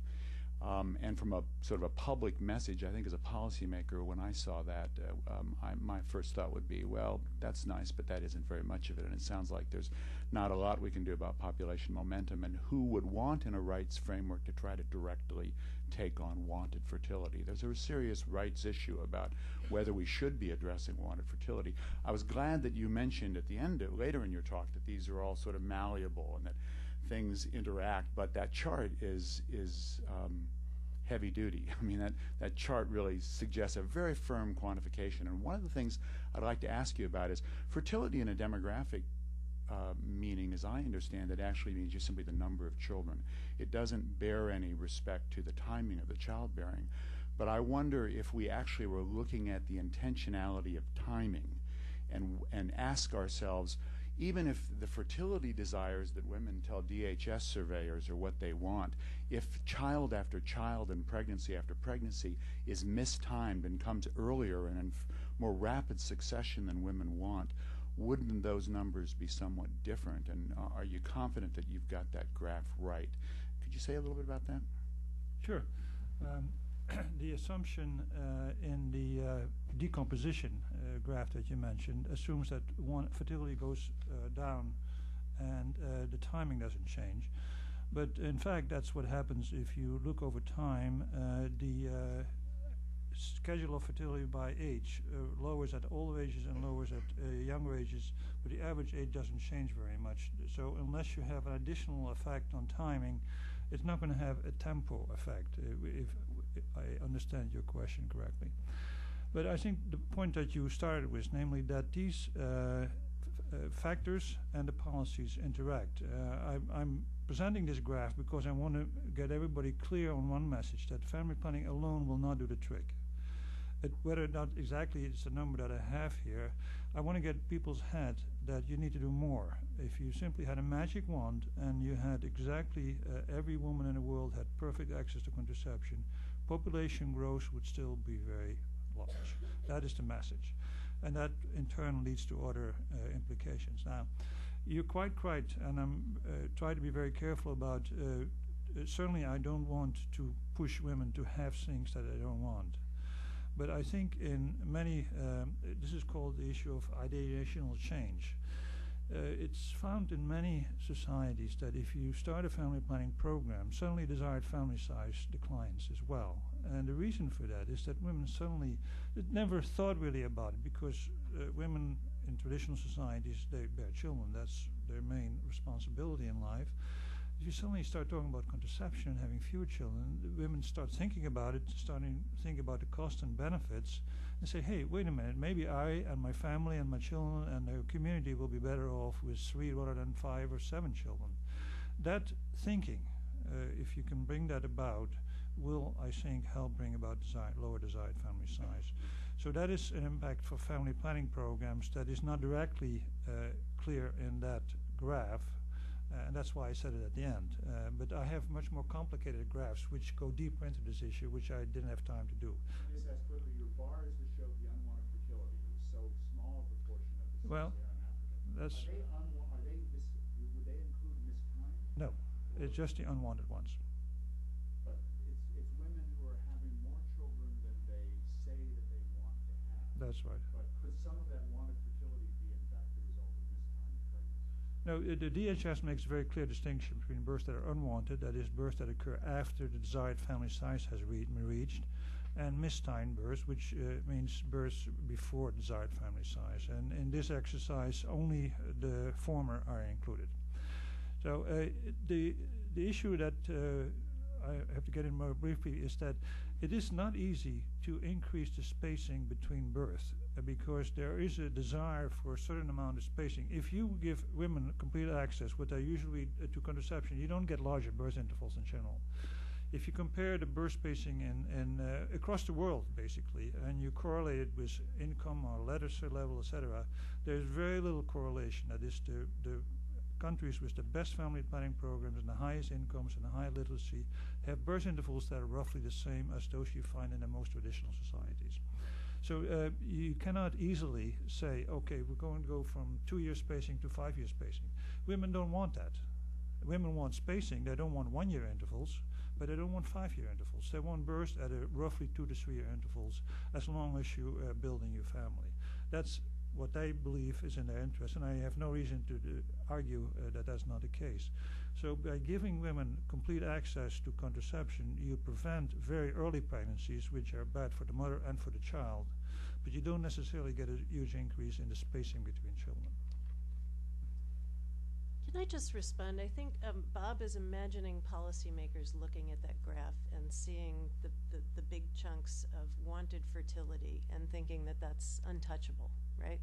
And from a sort of a public message, I think as a policymaker, when I saw that, my first thought would be, well, that's nice, but that isn't very much of it. And it sounds like there's not a lot we can do about population momentum. And who would want in a rights framework to try to directly take on wanted fertility? There's a serious rights issue about whether we should be addressing wanted fertility. I was glad that you mentioned at the end, later in your talk, that these are all sort of malleable and that things interact, but that chart is heavy duty. I mean, that chart really suggests a very firm quantification. And one of the things I'd like to ask you about is fertility in a demographic meaning, as I understand it, actually means just simply the number of children. It doesn't bear any respect to the timing of the childbearing. But I wonder if we actually were looking at the intentionality of timing and ask ourselves, even if the fertility desires that women tell DHS surveyors are what they want, if child after child and pregnancy after pregnancy is mistimed and comes earlier and in more rapid succession than women want, wouldn't those numbers be somewhat different? And are you confident that you've got that graph right? Could you say a little bit about that? Sure. The assumption in the decomposition graph that you mentioned assumes that fertility goes down and the timing doesn't change. But in fact, that's what happens if you look over time. The schedule of fertility by age lowers at older ages and lowers at younger ages, but the average age doesn't change very much. So unless you have an additional effect on timing, it's not going to have a tempo effect, if I understand your question correctly. But I think the point that you started with, namely that these factors and the policies interact. I'm presenting this graph because I want to get everybody clear on one message, that family planning alone will not do the trick. Whether or not exactly it's the number that I have here, I want to get people's head that you need to do more. If you simply had a magic wand and you had exactly every woman in the world had perfect access to contraception, population growth would still be very large. That is the message. And that in turn leads to other implications. Now, you're quite right, and I'm trying to be very careful about, certainly I don't want to push women to have things that they don't want. But I think in many, this is called the issue of ideational change. It's found in many societies that if you start a family planning program, suddenly desired family size declines as well. And the reason for that is that women suddenly never thought really about it, because women in traditional societies, they bear children. That's their main responsibility in life. If you suddenly start talking about contraception and having fewer children, the women start thinking about it, starting to think about the cost and benefits, and say, hey, wait a minute, maybe I and my family and my children and the community will be better off with 3 rather than 5 or 7 children. That thinking, if you can bring that about, will, I think, help bring about lower desired family size. So that is an impact for family planning programs that is not directly clear in that graph. And that's why I said it at the end. But I have much more complicated graphs which go deeper into this issue, which I didn't have time to do. Just ask quickly, your bars that show the unwanted fertility, it was so small a proportion of the Well, That's Would they include missed time? no, it's just the unwanted ones. But it's women who are having more children than they say that they want to have. That's right. But could some of that wanted fertility be in fact the result of mistimed pregnancy? No, the DHS makes a very clear distinction between births that are unwanted, that is, births that occur after the desired family size has been reached, and mistimed births, which means births before desired family size. And in this exercise, only the former are included. So the issue that I have to get in more briefly is that it is not easy to increase the spacing between births because there is a desire for a certain amount of spacing. If you give women complete access, what they usually to contraception, you don't get larger birth intervals in general. If you compare the birth spacing in across the world, basically, and you correlate it with income or literacy level, etc., there's very little correlation. That is, the countries with the best family planning programs and the highest incomes and the high literacy have birth intervals that are roughly the same as those you find in the most traditional societies. So you cannot easily say, okay, we're going to go from 2-year spacing to 5-year spacing. Women don't want that. Women want spacing. They don't want 1-year intervals, but they don't want 5-year intervals. They want births at a roughly 2 to 3 year intervals as long as you build a new family. That's what they believe is in their interest, and I have no reason to argue that that's not the case. So by giving women complete access to contraception, you prevent very early pregnancies, which are bad for the mother and for the child, but you don't necessarily get a huge increase in the spacing between children. Can I just respond? I think Bob is imagining policymakers looking at that graph and seeing the big chunks of wanted fertility and thinking that that's untouchable, right?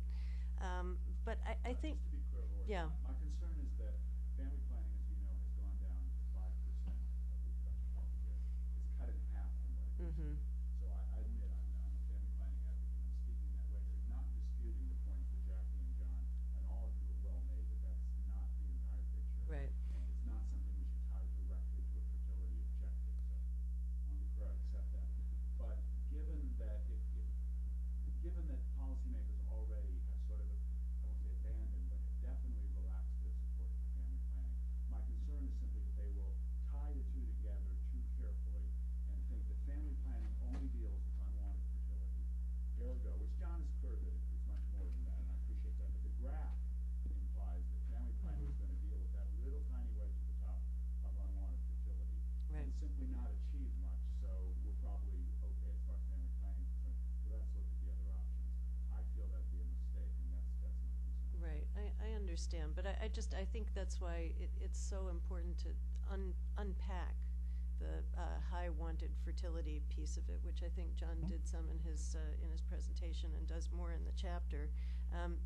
But I think, Just to be clear, Laura, yeah. my concern is that family planning, as we know, has gone down to 5% of reproductive health care. It's cut in half from what it used to be. So I admit I'm a family planning advocate. I'm speaking that way here, not disputing the points that Jackie and John and all of you have well made, that that's not the entire picture. Right. And it's not something we should tie directly to a fertility objective. So I want to be clear, I accept that. But given that given that policymakers already have sort of, I won't say abandoned, but have definitely relaxed their support for family planning, my concern is simply that they will tie the two together too carefully and think that family planning only deals with unwanted fertility. Ergo, which John is clear that it's much more than that, and I appreciate that, but the graph implies that family planning is going to deal with that little tiny wedge at the top of unwanted fertility. Right. And simply not achieve much, so we're probably okay as far as family planning is concerned. So let's look at the other options. I feel that'd be a mistake, and that's my concern. Right, I understand, but I think that's why it's so important to unpack the high wanted fertility piece of it, which I think John did some in his presentation and does more in the chapter.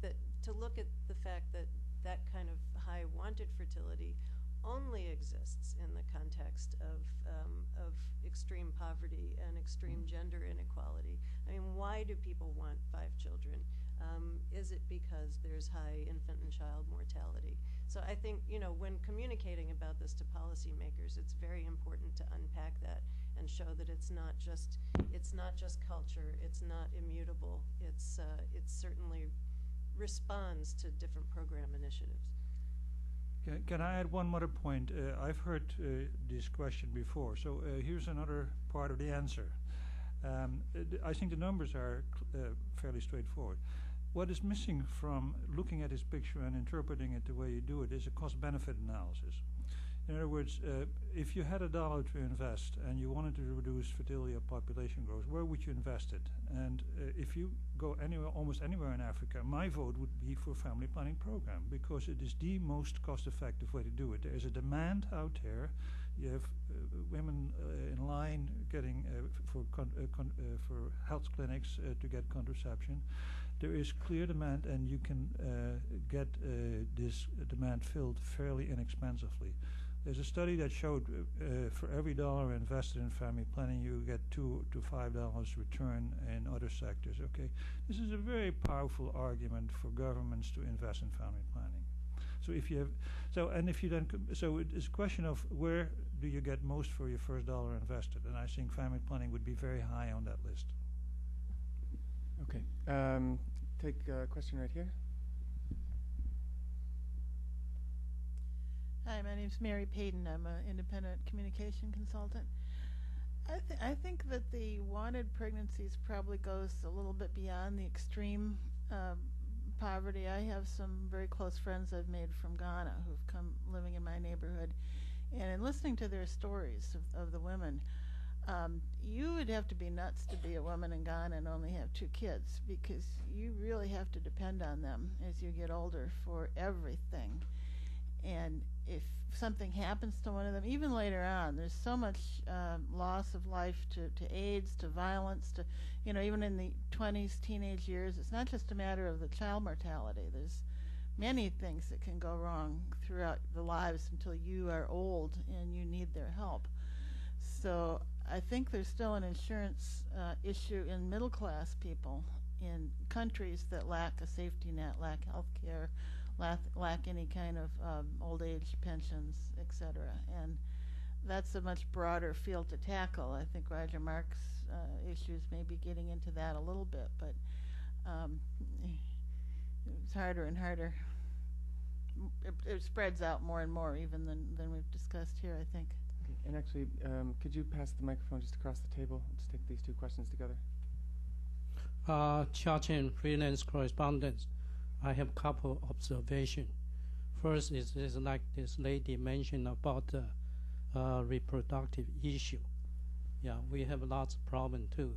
That to look at the fact that that kind of high wanted fertility only exists in the context of extreme poverty and extreme gender inequality. I mean, why do people want 5 children? Is it because there's high infant and child mortality? So I think, when communicating about this to policymakers, it's very important to unpack that and show that it's not just culture, it's not immutable, it certainly responds to different program initiatives. Can I add one more point? I've heard this question before, so here's another part of the answer. I think the numbers are fairly straightforward. What is missing from looking at this picture and interpreting it the way you do it is a cost-benefit analysis. In other words, if you had $1 to invest and you wanted to reduce fertility or population growth, where would you invest it? And if you go anywhere, almost anywhere in Africa, my vote would be for a family planning program because it is the most cost-effective way to do it. There is a demand out there. You have women in line getting for health clinics to get contraception. There is clear demand, and you can get this demand filled fairly inexpensively. There's a study that showed for every $1 invested in family planning, you get $2 to $5 return in other sectors. Okay, this is a very powerful argument for governments to invest in family planning. So if you have, so it's a question of where do you get most for your first $1 invested, and I think family planning would be very high on that list. Okay. Take a question right here. Hi, my name's Mary Payton. I'm an independent communication consultant. I think that the wanted pregnancies probably goes a little bit beyond the extreme poverty. I have some very close friends I've made from Ghana who've come living in my neighborhood, and in listening to their stories of the women, you would have to be nuts to be a woman in Ghana and only have 2 kids, because you really have to depend on them as you get older for everything. And if something happens to one of them, even later on, there's so much loss of life to AIDS, to violence, to, even in the 20s, teenage years. It's not just a matter of the child mortality. There's many things that can go wrong throughout the lives until you are old and you need their help. So I think there's still an insurance issue in middle class people in countries that lack a safety net, lack health care, lack any kind of old age pensions, etc. And that's a much broader field to tackle. I think Roger Mark's issues may be getting into that a little bit, but it's harder and harder. It spreads out more and more even than we've discussed here, I think. Okay. And actually, could you pass the microphone just across the table? Let's take these 2 questions together. Chagada, freelance correspondent. I have a couple observations. First is like this lady mentioned about reproductive issue. Yeah, we have lots of problem too.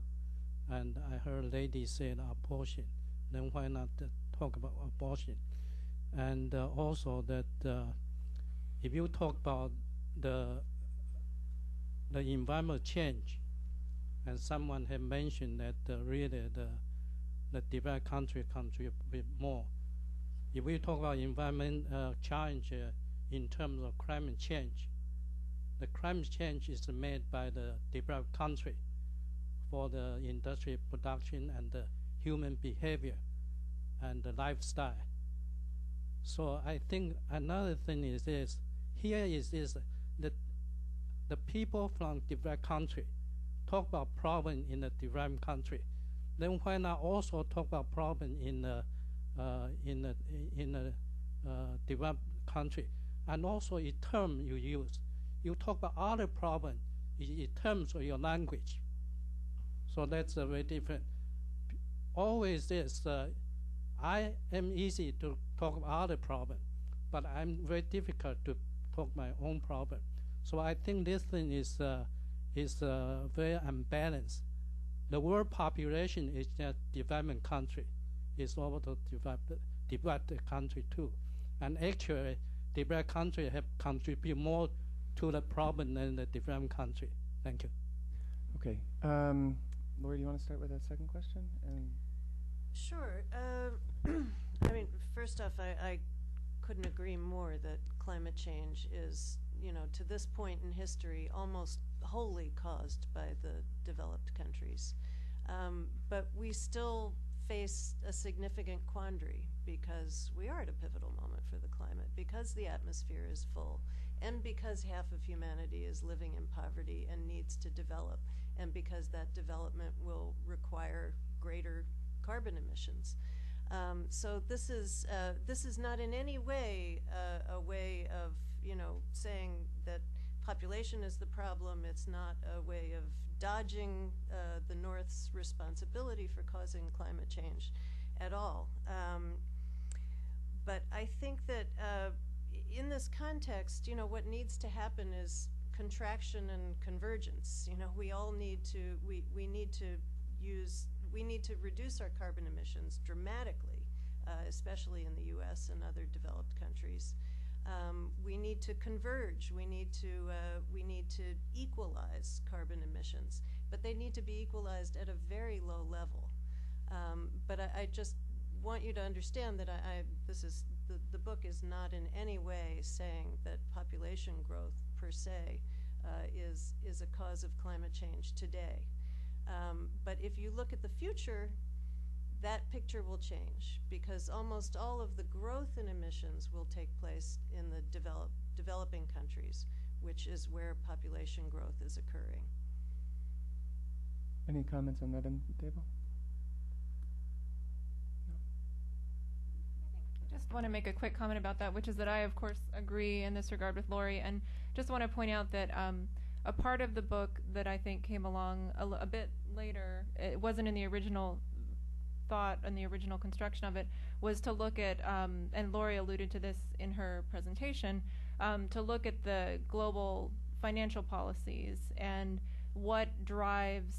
And I heard a lady said abortion. Then why not talk about abortion? And also that if you talk about the environmental change, and someone had mentioned that really the developed country contribute more. If we talk about environment challenge in terms of climate change, the climate change is made by the developed country for the industrial production and the human behavior and the lifestyle. So I think another thing is this. Here is that the people from developed country talk about problem in the developed country. Then why not also talk about problem in the developed country? And also in term you use, you talk about other problem in terms of your language. So that's very different. Always this, I am easy to talk about other problem, but I'm very difficult to talk my own problem. So I think this thing is very unbalanced. The world population is just developing country. It's also developed country too. And actually, developed country have contributed more to the problem than the developed country. Thank you. Okay. Lori, do you want to start with that second question? Sure. I mean, first off, I couldn't agree more that climate change is, to this point in history, almost wholly caused by the developed countries. But we still face a significant quandary because we are at a pivotal moment for the climate, because the atmosphere is full, and because half of humanity is living in poverty and needs to develop, and because that development will require greater carbon emissions. So this is not in any way a way of saying that population is the problem. It's not a way of dodging the North's responsibility for causing climate change at all. But I think that in this context, what needs to happen is contraction and convergence. We all need to we need to reduce our carbon emissions dramatically, especially in the U.S. and other developed countries. We need to converge. We need to equalize carbon emissions, but they need to be equalized at a very low level. But I just want you to understand that the book is not in any way saying that population growth per se is a cause of climate change today. But if you look at the future, that picture will change because almost all of the growth in emissions will take place in the developing countries, which is where population growth is occurring. Any comments on that on the table? Just want to make a quick comment about that, which is that I, of course, agree in this regard with Lori, and just want to point out that a part of the book that I think came along a bit later, it wasn't in the original thought and the original construction of it, was to look at, and Lori alluded to this in her presentation, to look at the global financial policies and what drives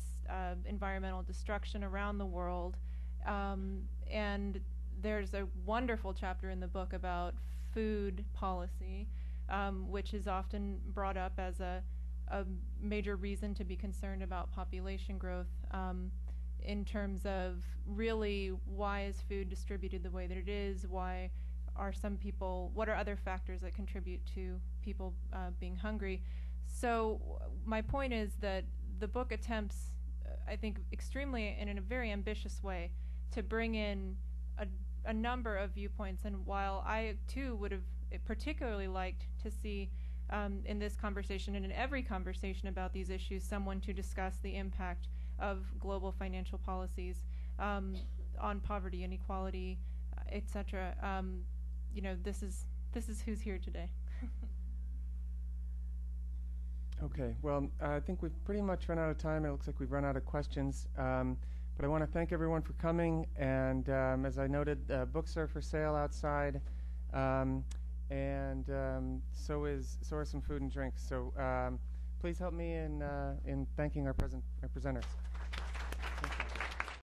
environmental destruction around the world. And there's a wonderful chapter in the book about food policy, which is often brought up as a major reason to be concerned about population growth, in terms of really why is food distributed the way that it is, why are some people, what are other factors that contribute to people being hungry. So my point is that the book attempts, I think, extremely and in a very ambitious way to bring in a number of viewpoints. And while I too would have particularly liked to see in this conversation and in every conversation about these issues someone to discuss the impact of global financial policies on poverty, inequality, etc. You know, this is who's here today. Okay, well, I think we've pretty much run out of time. It looks like we've run out of questions. But I want to thank everyone for coming. And as I noted, books are for sale outside. And so are some food and drinks. So please help me in thanking our presenters.